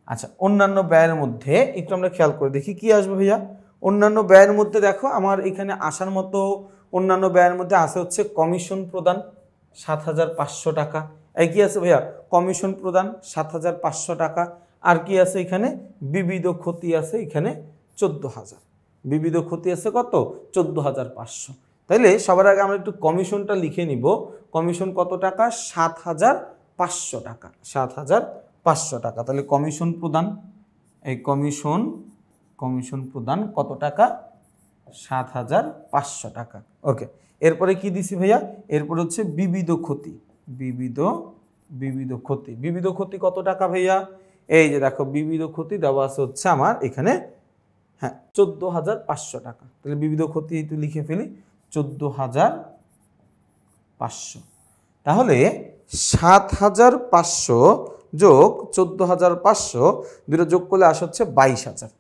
Speaker 1: আচ্ছা, অন্যান্য ব্যয়ের মধ্যে একটু আমরা খেয়াল করে দেখি কি আসবে ভাইয়া। অন্যান্য ব্যয়ের মধ্যে দেখো আমার এখানে আসার মতো অন্যান্য ব্যয়ের মধ্যে আছে হচ্ছে কমিশন প্রদান 7,500 টাকা। এই কি আছে ভাইয়া? কমিশন প্রদান 7,500 টাকা। আর কি আছে এখানে? বিবিধ ক্ষতি আছে এখানে 14,000। বিবিধ ক্ষতি আছে কত? 14,500। তাইলে সবার আগে আমরা একটু কমিশনটা লিখে নিব। কমিশন কত টাকা? 7,500 টাকা। 7,500 টাকা। তাহলে কমিশন প্রদান, এই কমিশন প্রদান কত টাকা? 7,500 টাকা। ওকে, এরপরে কি দিছি ভাইয়া? এরপর হচ্ছে বিবিধ ক্ষতি। বিবিধ ক্ষতি কত টাকা ভাইয়া? এই যে দেখো বিবিধ ক্ষতি দেওয়া আছে হচ্ছে আমার এখানে, হ্যাঁ, 14,500 টাকা। তাহলে বিবিধ ক্ষতি একটু লিখে ফেলি, 14,500। তাহলে 7,500 যোগ 14,500 দুটো যোগ করলে আসে হচ্ছে 22,000।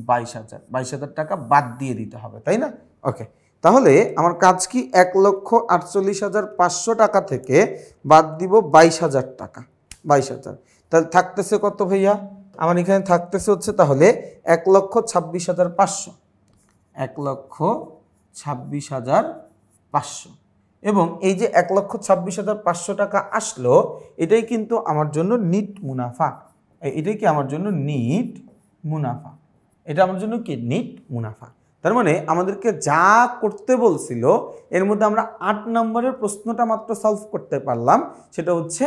Speaker 1: 22,000 টাকা বাদ দিয়ে দিতে হবে, তাই না? ওকে, তাহলে আমার কাজ কি 1,48,500 টাকা থেকে বাদ দিব 22,000 টাকা। 22,000, তাহলে থাকতেছে কত ভাইয়া? আমার এখানে থাকতেছে হচ্ছে তাহলে 1,26,500। 1,26,500। এবং এই যে 1,26,500 টাকা আসলো, এটাই কিন্তু আমার জন্য নিট মুনাফা। এটাই কি আমার জন্য নিট মুনাফা। এটা আমার জন্য কি নিট মুনাফা। তার মানে আমাদেরকে যা করতে বলছিল এর মধ্যে আমরা 8 নম্বরের প্রশ্নটা মাত্র সলভ করতে পারলাম, সেটা হচ্ছে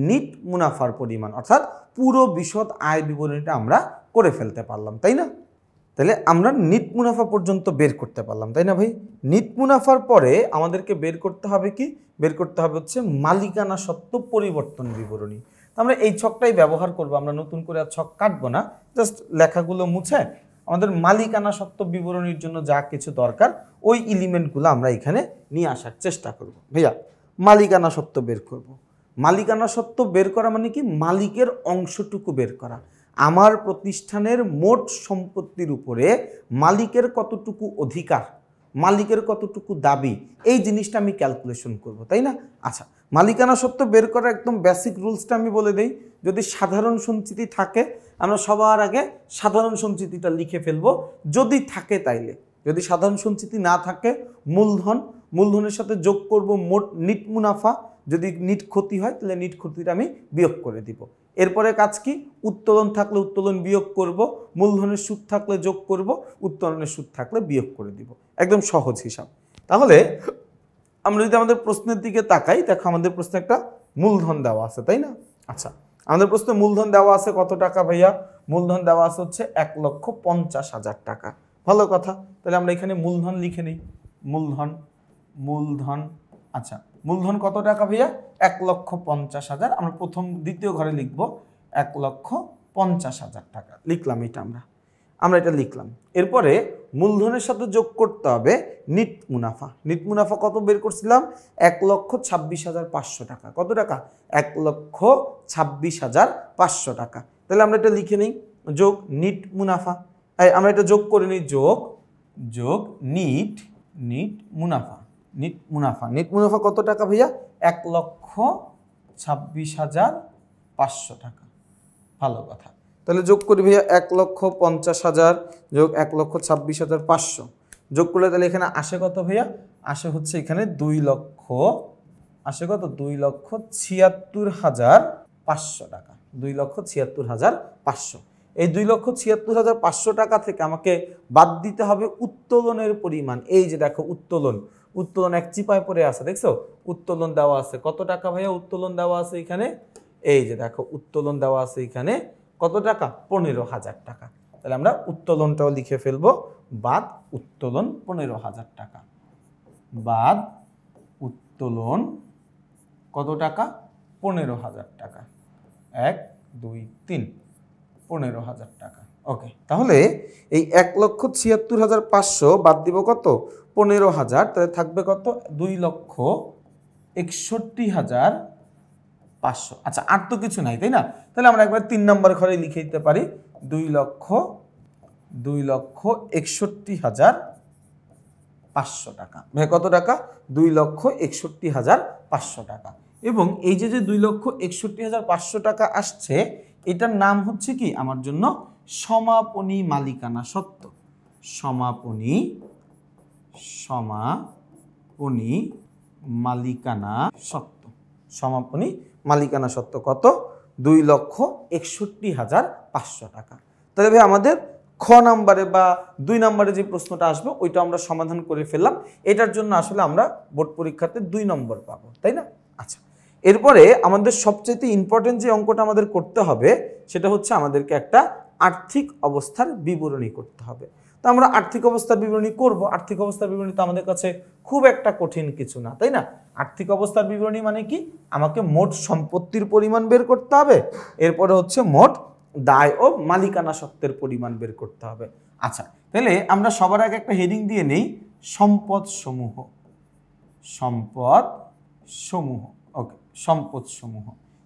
Speaker 1: নিট মুনাফার পরিমাণ, অর্থাৎ পুরো বিশদ আয় বিবরণীটা আমরা করে ফেলতে পারলাম, তাই না? তাহলে আমরা নিট মুনাফা পর্যন্ত বের করতে পারলাম, তাই না ভাই? নিট মুনাফার পরে আমাদেরকে বের করতে হবে কি? বের করতে হবে হচ্ছে মালিকানা সত্ত্ব পরিবর্তন বিবরণী। আমরা এই ছকটাই ব্যবহার করব, আমরা নতুন করে আর ছক কাটবো না, জাস্ট লেখাগুলো মুছে আমাদের মালিকানা সত্ত্ব বিবরণীর জন্য যা কিছু দরকার ওই এলিমেন্টগুলো আমরা এখানে নিয়ে আসার চেষ্টা করব। ভাইয়া মালিকানা সত্ত্ব বের করব। মালিকানা সত্ত্ব বের করা মানে কি? মালিকের অংশটুকু বের করা। আমার প্রতিষ্ঠানের মোট সম্পত্তির উপরে মালিকের কতটুকু অধিকার, মালিকের কতটুকু দাবি, এই জিনিসটা আমি ক্যালকুলেশন করব, তাই না? আচ্ছা, মালিকানা সত্ত্ব বের করা একদম বেসিক রুলসটা আমি বলে দেই। যদি সাধারণ সঞ্চিতি থাকে আমরা সবার আগে সাধারণ সঞ্চিতিটা লিখে ফেলবো, যদি থাকে তাইলে। যদি সাধারণ সঞ্চিতি না থাকে মূলধন, মূলধনের সাথে যোগ করব মোট নিট মুনাফা, যদি নিট ক্ষতি হয় তাহলে নিট ক্ষতিটা আমি বিয়োগ করে দিব। এরপরে কাজ কি? উত্তোলন থাকলে উত্তোলন বিয়োগ করব, মূলধনের সুদ থাকলে যোগ করব, উত্তোলনের সুদ থাকলে বিয়োগ করে দিব। একদম সহজ হিসাব। তাহলে আমরা যদি আমাদের প্রশ্নের দিকে তাকাই, দেখো আমাদের প্রশ্নে একটা মূলধন দেওয়া আছে, তাই না? আচ্ছা, আমাদের প্রশ্নে মূলধন দেওয়া আছে কত টাকা ভাইয়া? মূলধন দেওয়া আছে হচ্ছে 1,50,000 টাকা। ভালো কথা, তাহলে আমরা এখানে মূলধন লিখে নিই। মূলধন আচ্ছা, মূলধন কত টাকা ভাইয়া? 1,50,000। আমরা প্রথম দ্বিতীয় ঘরে লিখব 1,50,000 টাকা। লিখলাম এটা, আমরা এটা লিখলাম। এরপরে মূলধনের সাথে যোগ করতে হবে নিট মুনাফা। নিট মুনাফা কত বের করছিলাম? 1,26,500 টাকা। কত টাকা? 1,26,500 টাকা। তাহলে আমরা এটা লিখে নিই, যোগ নিট মুনাফা। আমরা এটা যোগ করে নিই, যোগ নিট মুনাফা। নিট মুনাফা কত টাকা ভাইয়া? 1,26,500 টাকা। ভালো কথা, তাহলে যোগ করি ভাইয়া 1,50,000 যোগ 1,26,500 যোগ করলে তাহলে এখানে আসে কত ভাইয়া? আসে হচ্ছে এখানে 2,76,500 টাকা। 2,76,500। এই 2,76,500 টাকা থেকে আমাকে বাদ দিতে হবে উত্তোলনের পরিমাণ। এই যে দেখো উত্তোলন এক চিপায় পড়ে আছে, দেখছো? উত্তোলন দেওয়া আছে কত টাকা ভাইয়া? উত্তোলন দেওয়া আছে এখানে, এই যে দেখো উত্তোলন দেওয়া আছে এখানে কত টাকা? 15,000 টাকা। তাহলে আমরা উত্তোলনটাও লিখে ফেলবো, বাদ উত্তোলন 15,000 টাকা। বাদ উত্তোলন কত টাকা? 15,000 টাকা। 1 2 3 15,000 টাকা। ওকে, তাহলে এই 1,76,500 বাদ দিব কত? 15,000। তাহলে থাকবে কত? 2,61,500। আচ্ছা, আর তো কিছু নাই, তাই না? তাহলে আমরা একবার 3 নম্বর ঘরে লিখে দিতে পারি 2,61,500 টাকা। ভাই কত টাকা? 2,61,500 টাকা। এবং এই যে 2,61,500 টাকা আসছে, এটার নাম হচ্ছে কি আমার জন্য? সমাপনী মালিকানা সত্ত্ব। সমাপনী মালিকানা সত্ত্ব। সমাপনী মালিকানা সত্ত্ব কত? 2,61,500 টাকা। তাহলে ভাই আমাদের খ নাম্বারে বা 2 নম্বরে যে প্রশ্নটা আসবে ওইটা আমরা সমাধান করে ফেললাম। এটার জন্য আসলে আমরা বোর্ড পরীক্ষাতে 2 নম্বর পাবো, তাই না? আচ্ছা, এরপরে আমাদের সবচেয়ে ইম্পর্টেন্ট যে অঙ্কটা আমাদের করতে হবে সেটা হচ্ছে আমাদেরকে একটা আর্থিক অবস্থার বিবরণী করতে হবে। তো আমরা আর্থিক অবস্থার বিবরণী করব। আর্থিক অবস্থার বিবরণী তো আমাদের কাছে খুব একটা কঠিন কিছু না, তাই না? আর্থিক অবস্থার বিবরণী মানে কি? আমাকে মোট সম্পত্তির পরিমাণ বের করতে হবে, এরপরে হচ্ছে মোট দায় ও মালিকানা সত্ত্বের পরিমাণ বের করতে হবে। আচ্ছা, তাহলে আমরা সবার আগে একটা হেডিং দিয়ে নেই, সম্পদ সমূহ। ওকে, সম্পদ সমূহ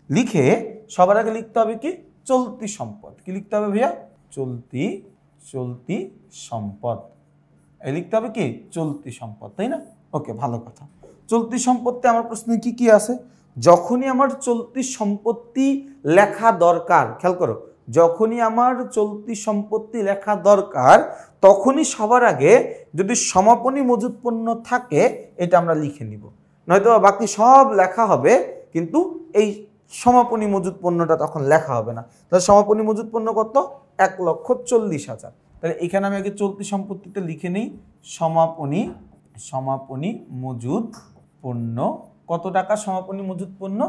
Speaker 1: লিখে সবার আগে লিখতে হবে কি? চলতি সম্পদ। কি লিখতে হবে ভাইয়া? চলতি সম্পদ। এই লিখতে হবে কি? চলতি সম্পদ, তাই না? ওকে, ভালো কথা। চলতি সম্পত্তি আমার প্রশ্নে কি কি আছে? যখনই আমার চলতি সম্পত্তি লেখা দরকার, খেয়াল করো, যখনই আমার চলতি সম্পত্তি লেখা দরকার তখনই সবার আগে যদি সমাপনী মজুত পণ্য থাকে এটা আমরা লিখে নিব, নয়তো বাকি সব লেখা হবে কিন্তু এই সমাপনী মজুত পণ্যটা তখন লেখা হবে না। তাহলে সমাপনী মজুত পণ্য কত? 1,40,000। তাহলে এখানে আমি আগে চলতি সম্পত্তিতে লিখে নিই সমাপনী মজুত পণ্য কত টাকা? সমাপনী মজুত পণ্য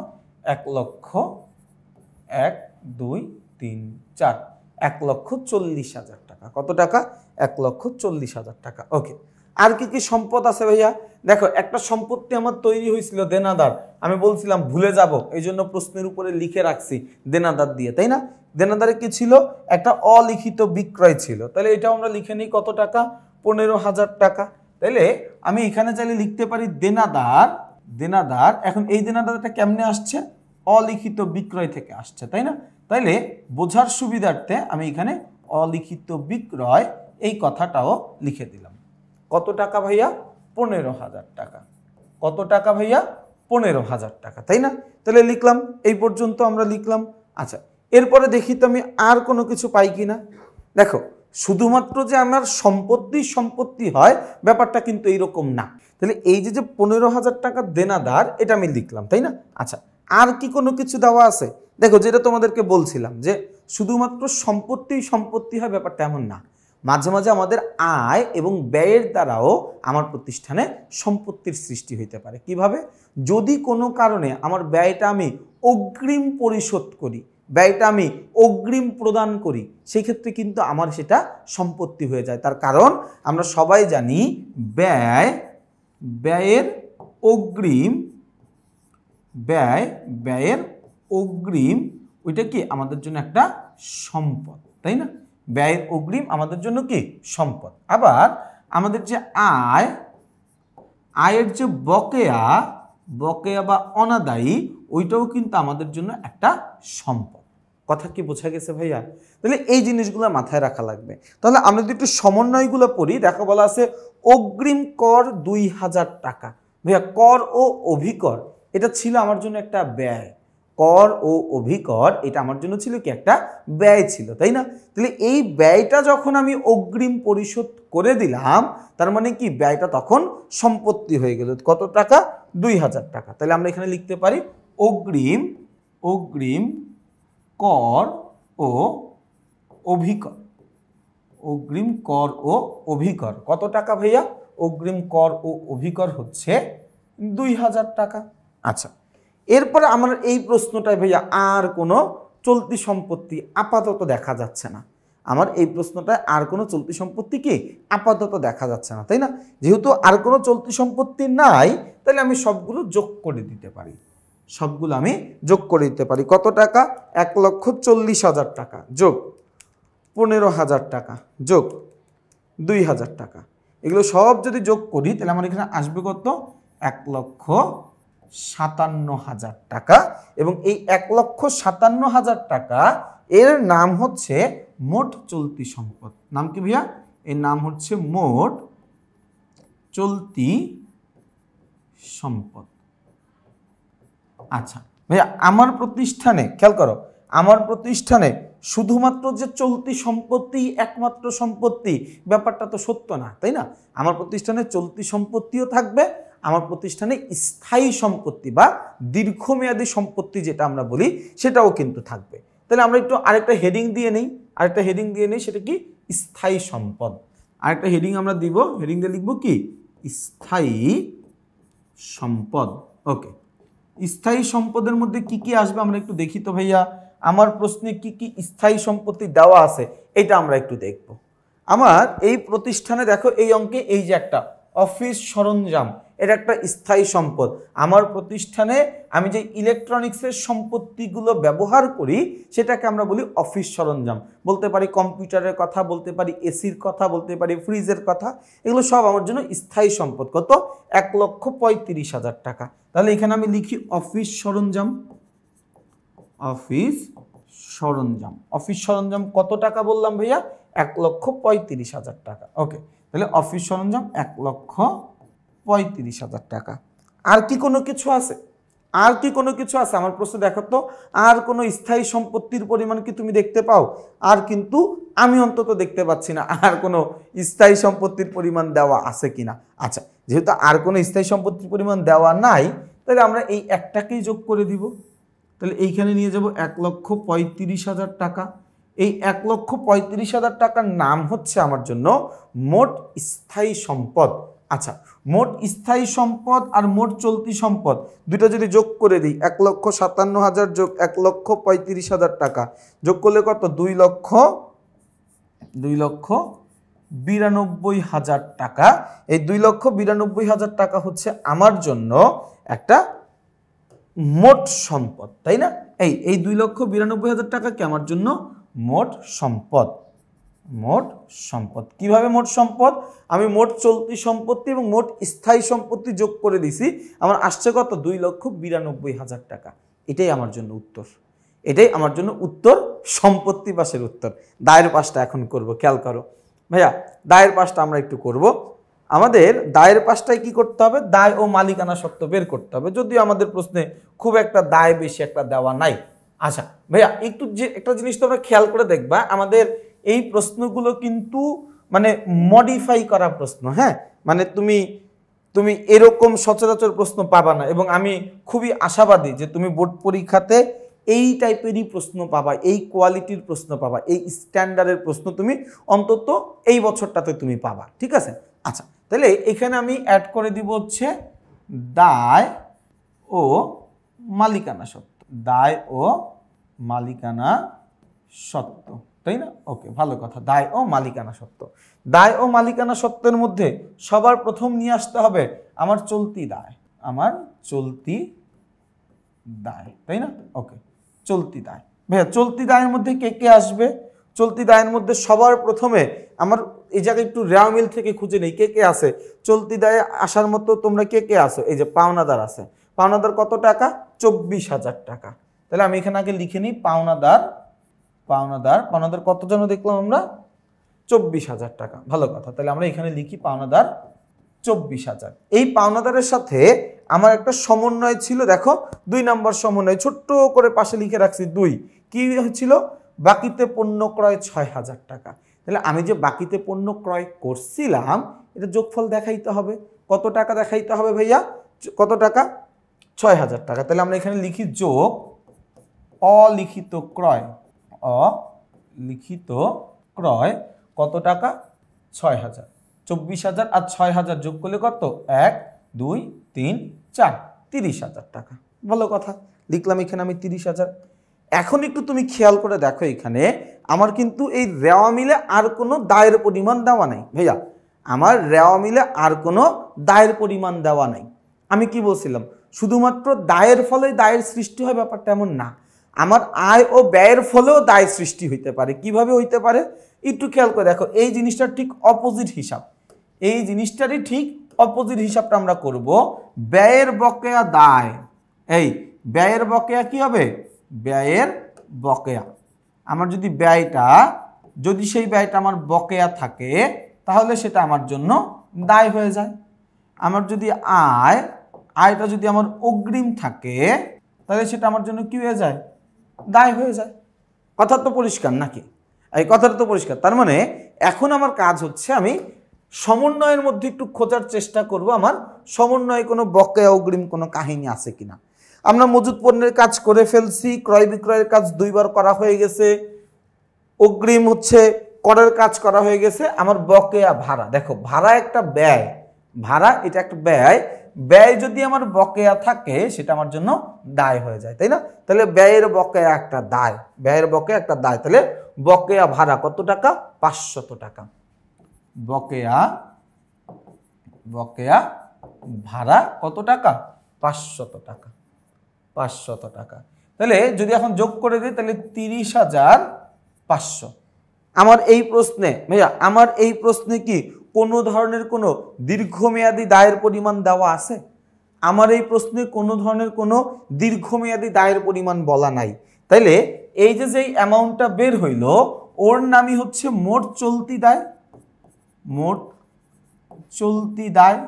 Speaker 1: 1,40,000 টাকা। কত টাকা? 1,40,000 টাকা। ওকে, আর কি কি সম্পদ আছে ভাইয়া? দেখো, একটা সম্পত্তি আমার তৈরি হয়েছিল দেনাদার, আমি বলছিলাম ভুলে যাব, এই জন্য প্রশ্নের উপরে লিখে রাখছি দেনাদার দিয়ে, তাই না? দেনাদারে কি ছিল? একটা অলিখিত বিক্রয় ছিল। তাহলে এটাও আমরা লিখে নিই কত টাকা? 15,000 টাকা। তাহলে আমি এখানে চাইলে লিখতে পারি দেনাদার। দেনাদার, এখন এই দেনাদারটা কেমনে আসছে? অলিখিত বিক্রয় থেকে আসছে, তাই না? তাইলে বোঝার সুবিধার্থে আমি এখানে অলিখিত বিক্রয় এই কথাটাও লিখে দিলাম। কত টাকা ভাইয়া? 15,000 টাকা। কত টাকা ভাইয়া? 15,000 টাকা, তাই না? তাহলে লিখলাম, এই পর্যন্ত আমরা লিখলাম। আচ্ছা, এরপরে দেখি তো আমি আর কোনো কিছু পাই কিনা। দেখো, শুধুমাত্র যে আমার সম্পত্তি হয় ব্যাপারটা কিন্তু এইরকম না। তাহলে এই যে 15,000 টাকা দেনাদার, এটা আমি লিখলাম, তাই না? আচ্ছা, আর কি কোনো কিছু দেওয়া আছে? দেখো, যেটা তোমাদেরকে বলছিলাম যে শুধুমাত্র সম্পত্তি হয় ব্যাপারটা এমন না। মাঝে মাঝে আমাদের আয় এবং ব্যয়ের দ্বারাও আমার প্রতিষ্ঠানে সম্পত্তির সৃষ্টি হইতে পারে। কিভাবে? যদি কোনো কারণে আমার ব্যয়টা আমি অগ্রিম পরিশোধ করি, ব্যয়টা আমি অগ্রিম প্রদান করি, সেই ক্ষেত্রে কিন্তু আমার সেটা সম্পত্তি হয়ে যায়। তার কারণ আমরা সবাই জানি ব্যয়ের অগ্রিম ওইটা কি আমাদের জন্য একটা সম্পদ, তাই না? ব্যয়ের অগ্রিম আমাদের জন্য কি সম্পদ। আবার আমাদের যে আয়ের যে বকেয়া বা অনাদায়ী, ওইটাও কিন্তু আমাদের জন্য একটা সম্পদ। কথা কি বোঝা গেছে ভাইয়া? তাহলে এই জিনিসগুলো মাথায় রাখা লাগবে। তাহলে আমরা যদি একটু সমন্বয়গুলো পড়ি, দেখো বলা আছে অগ্রিম কর 2,000 টাকা। ভাইয়া, কর ও অভিকর এটা ছিল আমার জন্য একটা ব্যয়। কর ও অভিকর এটা আমার জন্য ছিল কি একটা ব্যয় ছিল, তাই না? তাহলে এই ব্যয়টা যখন আমি অগ্রিম পরিশোধ করে দিলাম, তার মানে কি ব্যয়টা তখন সম্পত্তি হয়ে গেল। কত টাকা? 2,000 টাকা। তাহলে আমরা এখানে লিখতে পারি অগ্রিম কর ও অভিকর। অগ্রিম কর ও অভিকর কত টাকা ভাইয়া? অগ্রিম কর ও অভিকর হচ্ছে 2,000 টাকা। আচ্ছা, এরপরে আমার এই প্রশ্নটায় ভাইয়া আর কোনো চলতি সম্পত্তি আপাতত দেখা যাচ্ছে না। আমার এই প্রশ্নটায় আর কোনো চলতি সম্পত্তি কি আপাতত দেখা যাচ্ছে না, তাই না? যেহেতু আর কোনো চলতি সম্পত্তি নাই, তাহলে আমি সবগুলো যোগ করে দিতে পারি। কত টাকা? 1,40,000 টাকা যোগ 15,000 টাকা যোগ 2,000 টাকা। এগুলো সব যদি যোগ করি তাহলে আমার এখানে আসবে কত? 1,57,000 টাকা। এবং এই 1,57,000 টাকা এর নাম হচ্ছে মোট চলতি সম্পদ। নাম কি ভাইয়া? এর নাম হচ্ছে মোট চলতি সম্পদ। আচ্ছা ভাইয়া, আমার প্রতিষ্ঠানে খেয়াল করো, আমার প্রতিষ্ঠানে শুধুমাত্র যে চলতি সম্পত্তি একমাত্র সম্পত্তি ব্যাপারটা তো সত্য না, তাই না? আমার প্রতিষ্ঠানে চলতি সম্পত্তিও থাকবে, আমার প্রতিষ্ঠানে স্থায়ী সম্পত্তি বা দীর্ঘমেয়াদী সম্পত্তি যেটা আমরা বলি সেটাও কিন্তু থাকবে। তাহলে আমরা একটু আরেকটা হেডিং দিয়ে নেই, সেটা কি? স্থায়ী সম্পদ। আরেকটা হেডিং আমরা দিব, হেডিং দিয়ে লিখবো কি? স্থায়ী সম্পদ। ওকে, স্থায়ী সম্পদের মধ্যে কি কি আসবে আমরা একটু দেখি তো ভাইয়া। আমার প্রশ্নে কি কি স্থায়ী সম্পত্তি দেওয়া আছে এটা আমরা একটু দেখব। আমার এই প্রতিষ্ঠানে দেখো, এই অঙ্কে এই যে একটা অফিস সরঞ্জাম, এটা একটা স্থায়ী সম্পদ। আমার প্রতিষ্ঠানে আমি যে ইলেকট্রনিক্সের সম্পত্তিগুলো ব্যবহার করি সেটাকে আমরা বলি অফিস সরঞ্জাম। বলতে পারি কম্পিউটারের কথা, বলতে পারি এসির কথা, বলতে পারি ফ্রিজের কথা। এগুলো সব আমার জন্য স্থায়ী সম্পদ। কত? 1,35,000 টাকা। তাহলে এখানে আমি লিখি অফিস সরঞ্জাম। অফিস সরঞ্জাম কত টাকা বললাম ভাইয়া? 1,35,000 টাকা। ওকে, তাহলে অফিস সরঞ্জাম 1,35,000 টাকা। আর কি কোনো কিছু আছে? আমার প্রশ্ন দেখো তো, আর কোনো স্থায়ী সম্পত্তির পরিমাণ কি তুমি দেখতে পাও? আর কিন্তু আমি অন্তত দেখতে পাচ্ছি না আর কোনো স্থায়ী সম্পত্তির পরিমাণ দেওয়া আছে কিনা। আচ্ছা, যেহেতু আর কোনো স্থায়ী সম্পত্তির পরিমাণ দেওয়া নাই, তাহলে আমরা এই একটাকেই যোগ করে দিব। তাহলে এইখানে নিয়ে যাব 1,35,000 টাকা। এই 1,35,000 টাকার নাম হচ্ছে আমার জন্য মোট স্থায়ী সম্পদ। আচ্ছা, মোট স্থায়ী সম্পদ আর মোট চলতি সম্পদ দুটো যদি যোগ করে দিই, 1,57,000 যোগ 1,35,000 টাকা যোগ করলে কত? 2,35,000 92,000 টাকা। এই 2,92,000 টাকা হচ্ছে আমার জন্য একটা মোট সম্পদ, তাই না? এই 2,92,000 টাকা কি আমার জন্য মোট সম্পদ। মোট সম্পদ কিভাবে মোট সম্পদ? আমি মোট চলতি সম্পত্তি এবং মোট স্থায়ী সম্পত্তি যোগ করে দিছি, আমার আসছে কত? 2,92,000 টাকা। এটাই আমার জন্য উত্তর। এটাই আমার জন্য উত্তর, সম্পত্তি পাশের উত্তর। দায়ের পাশটা এখন করব, খেয়াল করো ভাইয়া। দায়ের পাশটা আমরা একটু করব। আমাদের দায়ের পাশটায় কি করতে হবে? দায় ও মালিকানা সত্ত্ব বের করতে হবে, যদিও আমাদের প্রশ্নে খুব একটা দায় বেশি একটা দেওয়া নাই। আচ্ছা ভাইয়া, একটু যে একটা জিনিস তোমরা খেয়াল করে দেখবা, আমাদের এই প্রশ্নগুলো কিন্তু মানে মডিফাই করা প্রশ্ন। হ্যাঁ, মানে তুমি এরকম সচরাচর প্রশ্ন পাবা না, এবং আমি খুবই আশাবাদী যে তুমি বোর্ড পরীক্ষাতে এই টাইপেরই প্রশ্ন পাবা, এই কোয়ালিটির প্রশ্ন পাবা, এই স্ট্যান্ডার্ডের প্রশ্ন তুমি অন্তত এই বছরটাতে তুমি পাবা। ঠিক আছে? আচ্ছা, তাহলে এখানে আমি অ্যাড করে দিব হচ্ছে দায় ও মালিকানা সত্ত্ব। দায় ও মালিকানা সত্ত্ব, তাই না? ওকে, ভালো কথা। দায় ও মালিকানা সত্ত্ব। দায় ও মালিকানা সত্ত্বের মধ্যে সবার প্রথম নিয়ে আসতে হবে আমার চলতি দায়। আমার চলতি দায়, তাই না? ওকে, চলতি দায়। ভাইয়া চলতি দায়ের মধ্যে কে কে আসবে? চলতি দায়ের মধ্যে সবার প্রথমে আমার এই জায়গায় একটু রেওয়া মিল থেকে খুঁজে নেই কে কে আছে চলতি দায়ে আসার মতো। তোমরা কে কে আসো? এই যে পাওনাদার আছে। পাওনাদার কত টাকা? 24,000 টাকা। তাহলে আমি এখানে আগে লিখে নিই পাওনাদার। পাওনাদার কত জন দেখলাম আমরা? 24,000 টাকা। ভালো কথা, তাহলে আমরা এখানে লিখি পাওনাদার 24,000। এই পাওনাদারের সাথে আমার একটা সমন্বয় ছিল, দেখো 2 নম্বর সমন্বয়, ছোট্ট করে পাশে লিখে রাখছি 2। কি হচ্ছিল? বাকিতে পণ্য ক্রয় 6,000 টাকা। তাহলে আমি যে বাকিতে পণ্য ক্রয় করছিলাম, এটা যোগফল দেখাইতে হবে। কত টাকা দেখাইতে হবে ভাইয়া? কত টাকা? 6,000 টাকা। তাহলে আমরা এখানে লিখি যোগ অলিখিত ক্রয়। অলিখিত ক্রয় কত টাকা? 6,000। 24,000 আর 6,000 যোগ করলে কত? 1 2 3 4 30,000 টাকা। ভালো কথা, লিখলাম এখানে আমি 30,000। এখন একটু তুমি খেয়াল করে দেখো, এখানে আমার কিন্তু এই রেওয়া মিলে আর কোনো দায়ের পরিমাণ দেওয়া নাই ভাইয়া। আমার রেওয়া মিলে আর কোনো দায়ের পরিমাণ দেওয়া নাই। আমি কি বলছিলাম? শুধুমাত্র দায়ের ফলে দায়ের সৃষ্টি হয়, ব্যাপারটা এমন না। আমার আয় ও ব্যয়ের ফলেও দায় সৃষ্টি হইতে পারে। কিভাবে হইতে পারে একটু খেয়াল করে দেখো। এই জিনিসটার ঠিক অপোজিট হিসাব, এই জিনিসটারই ঠিক অপোজিট হিসাবটা আমরা করব। ব্যয়ের বকেয়া দায়। এই ব্যয়ের বকেয়া কি হবে? ব্যয়ের বকেয়া। আমার যদি সেই ব্যয়টা আমার বকেয়া থাকে, তাহলে সেটা আমার জন্য দায় হয়ে যায়। আমার যদি আয়টা যদি আমার অগ্রিম থাকে, তাহলে সেটা আমার জন্য কি হয়ে যায়? দায় হয়ে যায়। কথা তো পরিষ্কার নাকি? এই কথাটা তো পরিষ্কার। তার মানে এখন আমার কাজ হচ্ছে আমি সমন্বয়ের মধ্যে একটু খোঁজার চেষ্টা করব, আমার সমন্বয়ে কোনো বকেয়া অগ্রিম কোনো কাহিনী আছে কিনা। আমরা মজুদ পণ্যের কাজ করে ফেলছি, ক্রয় বিক্রয়ের কাজ 2 বার করা হয়ে গেছে, অগ্রিম হচ্ছে করের কাজ করা হয়ে গেছে। আমার বকেয়া ভাড়া, দেখো ভাড়া একটা ব্যয়, ভাড়া এটা একটা ব্যয়। ব্যয় যদি আমার বকেয়া থাকে, সেটা আমার জন্য দায় হয়ে যায়, তাই না? তাহলে ব্যয়ের বকেয়া একটা দায়, ব্যয়ের বকেয়া একটা দায়। তাহলে বকেয়া ভাড়া কত টাকা? 500 টাকা। বকেয়া ভাড়া কত টাকা? 500 টাকা। 500 টাকা। তাহলে যদি এখন যোগ করে দিই, তাহলে 30,500। আমার এই প্রশ্নে ভাইয়া, আমার এই প্রশ্নে কি কোনো ধরনের কোনো দীর্ঘমেয়াদী দায়ের পরিমাণ দেওয়া আছে? আমার এই প্রশ্নে কোনো ধরনের কোনো দীর্ঘমেয়াদী দায়ের পরিমাণ বলা নাই। তাইলে এই যে অ্যামাউন্টটা বের হইল, ওর নামই হচ্ছে মোট চলতি দায়। মোট চলতি দায়,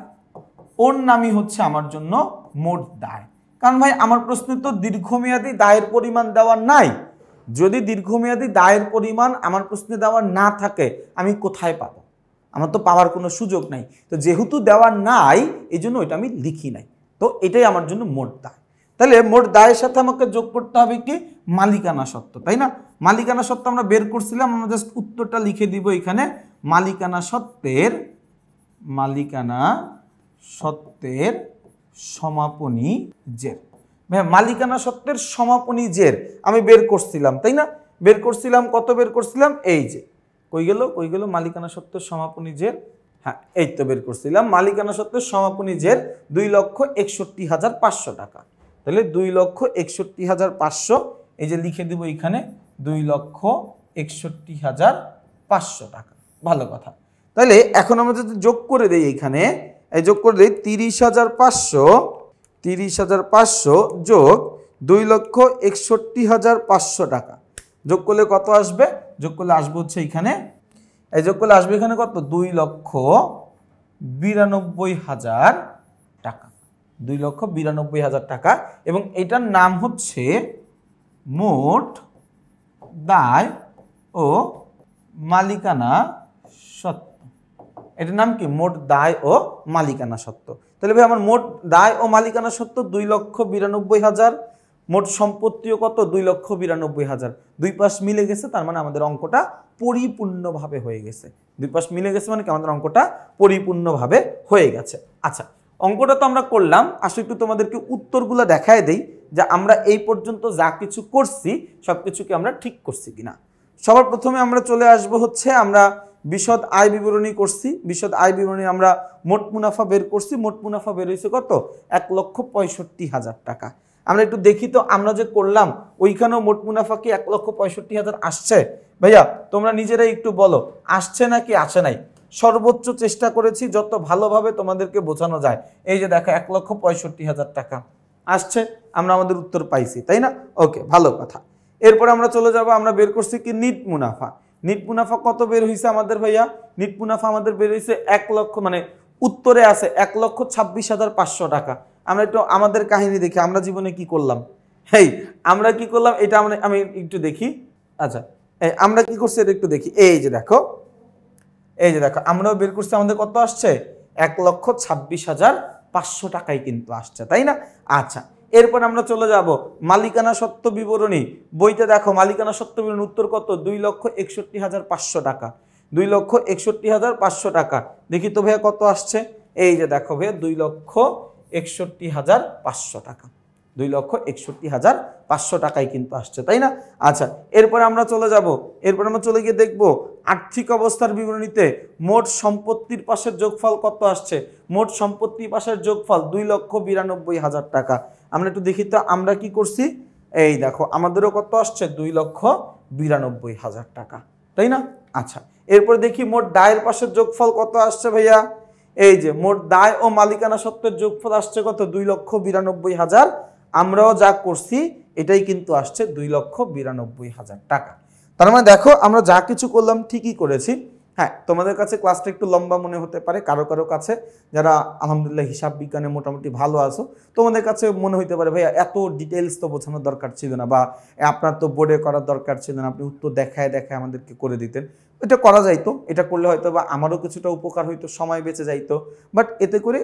Speaker 1: ওর নামই হচ্ছে আমার জন্য মোট দায়। কারণ ভাই আমার প্রশ্নে তো দীর্ঘমেয়াদী দায়ের পরিমাণ দেওয়া নাই। যদি দীর্ঘমেয়াদী দায়ের পরিমাণ আমার প্রশ্নে দেওয়া না থাকে, আমি কোথায় পাবো? আমার তো পাওয়ার কোনো সুযোগ নাই। তো যেহেতু দেওয়া নাই, এই জন্য ওইটা আমি লিখি নাই। তো এটাই আমার জন্য মোট দায়। তাহলে মোট দায়ের সাথে আমাকে যোগ করতে হবে কি? মালিকানা সত্ত্ব, তাই না? মালিকানা সত্ত্ব আমরা বের করছিলাম, আমরা জাস্ট উত্তরটা লিখে দিব এখানে। মালিকানা সত্ত্বের সমাপনী জের। ভাই মালিকানা সত্ত্বের সমাপনী জের আমি বের করছিলাম, তাই না? বের করছিলাম, কত বের করছিলাম? এই যে কই গেল মালিকানা সত্ত্বের সমাপনী জের, হ্যাঁ এই তো বের করছিলাম, মালিকানা সত্ত্বের সমাপনী জের 2,61,500 টাকা। তাহলে 2,61,500 এই যে লিখে দিব এখানে 2,61,500 টাকা। ভালো কথা। তাহলে এখন আমরা যদি যোগ করে দেই এখানে, এই যোগ করে দেই 30,500 যোগ 2,61,500 টাকা, যোগ করলে কত আসবে? যোগ করলে আসবে হচ্ছে এখানে, এই যোগ করলে আসবে এখানে কত? 2,92,000 টাকা, 2,92,000 টাকা। এবং এটার নাম হচ্ছে মোট দায় ও মালিকানা সত্ত্ব। এটার নাম কি? মোট দায় ও মালিকানা সত্ত্ব। তাহলে ভাই আমার মোট দায় ও মালিকানা সত্ত্ব 2,92,000, মোট সম্পত্তিও কত? 2,92,000। দুই পাশ মিলে গেছে, তার মানে আমাদের অঙ্কটা পরিপূর্ণভাবে হয়ে গেছে। দুই পাশ মিলে গেছে মানে কি আমাদের অঙ্কটা পরিপূর্ণভাবে হয়ে গেছে। আচ্ছা, অঙ্কটা তো আমরা করলাম, আসলে একটু তোমাদেরকে উত্তরগুলো দেখায় দেই যে আমরা এই পর্যন্ত যা কিছু করছি সব কিছুকে আমরা ঠিক করছি কিনা। সবার প্রথমে আমরা চলে আসব হচ্ছে আমরা বিশদ আয় বিবরণী করছি। বিশদ আয় বিবরণী আমরা মোট মুনাফা বের করছি। মোট মুনাফা বের হয়েছে কত? 1,65,000 টাকা। আমরা একটু দেখি তো আমরা যে করলাম ওইখানেও মোট মুনাফা কি 1,65,000 আসছে? ভাইয়া তোমরা নিজেরাই একটু বলো, আসছে নাকি আসে নাই? সর্বোচ্চ চেষ্টা করেছি যত ভালোভাবে তোমাদেরকে বোঝানো যায়। এই যে দেখো 1,65,000 টাকা আসছে, আমরা আমাদের উত্তর পাইছি, তাই না? ওকে, ভালো কথা। এরপরে আমরা চলে যাব, আমরা বের করছি কি নিট মুনাফা। নিট মুনাফা কত বের হয়েছে আমাদের ভাইয়া? নিট মুনাফা আমাদের বের হয়েছে 1 লক্ষ, মানে উত্তরে আছে 1,26,500 টাকা। আমরা একটু আমাদের কাহিনী দেখি, আমরা জীবনে কি করলাম। হেই আমরা কি করলাম এটা আমি একটু দেখি। আচ্ছা আমরা কি করছি এটা একটু দেখি। এই যে দেখো আমরাও বের করছি, আমাদের কত আসছে? 1,26,500 টাকাই কিন্তু আসছে, তাই না? আচ্ছা, এরপর আমরা চলে যাব মালিকানা সত্ত্ব বিবরণী। বইতে দেখো মালিকানা সত্ত্ব বিবরণী উত্তর কত? 2,61,500 টাকা। 2,61,500 টাকা। দেখি তো ভাইয়া কত আসছে। এই যে দেখো ভাইয়া 2,61,500 টাকা। 2,61,500 টাকাই কিন্তু আসছে, তাই না? আচ্ছা, এরপরে আমরা চলে যাব, এরপর আমরা চলে গিয়ে দেখব আর্থিক অবস্থার বিবরণীতে মোট সম্পত্তির পাশের যোগফল কত আসছে। মোট সম্পত্তির পাশের যোগফল 2,92,000 টাকা। আমরা একটু দেখি তো আমরা কি করছি। এই দেখো আমাদেরও কত আসছে? 2,92,000 টাকা, তাই না? আচ্ছা, এরপর দেখি মোট দায়ের পাশের যোগফল কত আসছে ভাইয়া। এই যে মোট দায় ও মালিকানা সত্ত্বের যোগফল আসছে কত? 2,92,000। আমরাও যা করছি এটাই কিন্তু আসছে 2,92,000 টাকা। তার মানে দেখো আমরা যা কিছু করলাম ঠিকই করেছি। হ্যাঁ, তোমাদের কাছে ক্লাসটা একটু লম্বা মনে হতে পারে, কারো কারো কাছে যারা আলহামদুলিল্লাহ হিসাব বিজ্ঞানে মোটামুটি ভালো আছো তোমাদের কাছে মনে হইতে পারে ভাইয়া এত ডিটেলস তো বোঝানোর দরকার ছিল না, বা আপনার তো বোর্ডে করার দরকার ছিল না, আপনি উত্তর দেখায় আমাদেরকে করে দিতেন। এটা করা যাইতো, এটা করলে হয়তো বা আমারও কিছুটা উপকার হইতো, সময় বেঁচে যাইতো। বাট এতে করে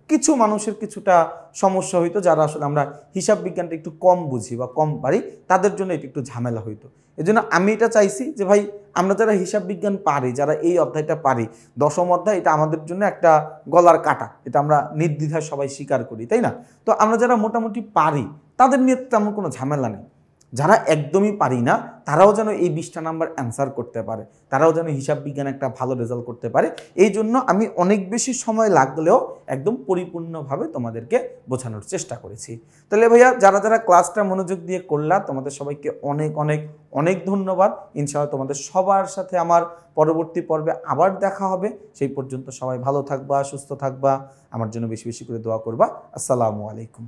Speaker 1: কিছু মানুষের কিছুটা সমস্যা হইতো, যারা আসলে আমরা হিসাব বিজ্ঞানটা একটু কম বুঝি বা কম পারি, তাদের জন্য এটা একটু ঝামেলা হইতো। এই জন্য আমি এটা চাইছি যে ভাই আমরা যারা হিসাব বিজ্ঞান পারি, যারা এই অধ্যায়টা পারি, দশম অধ্যায়, এটা আমাদের জন্য একটা গলার কাটা, এটা আমরা নির্দ্বিধায় সবাই স্বীকার করি, তাই না? তো আমরা যারা মোটামুটি পারি তাদের নিয়ে তেমন কোনো ঝামেলা নেই। যারা একদমই পারি না তারাও যেন এই 20টা নাম্বার অ্যান্সার করতে পারে, তারাও যেন হিসাব বিজ্ঞানে একটা ভালো রেজাল্ট করতে পারে। এই জন্য আমি অনেক বেশি সময় লাগলেও একদম পরিপূর্ণভাবে তোমাদেরকে বোঝানোর চেষ্টা করেছি। তাহলে ভাইয়া যারা যারা ক্লাসটা মনোযোগ দিয়ে করলা তোমাদের সবাইকে অনেক অনেক অনেক ধন্যবাদ। ইনশাআল্লাহ তোমাদের সবার সাথে আমার পরবর্তী পর্বে আবার দেখা হবে। সেই পর্যন্ত সবাই ভালো থাকবা, সুস্থ থাকবা, আমার জন্য বেশি বেশি করে দোয়া করবা। আসসালামু আলাইকুম।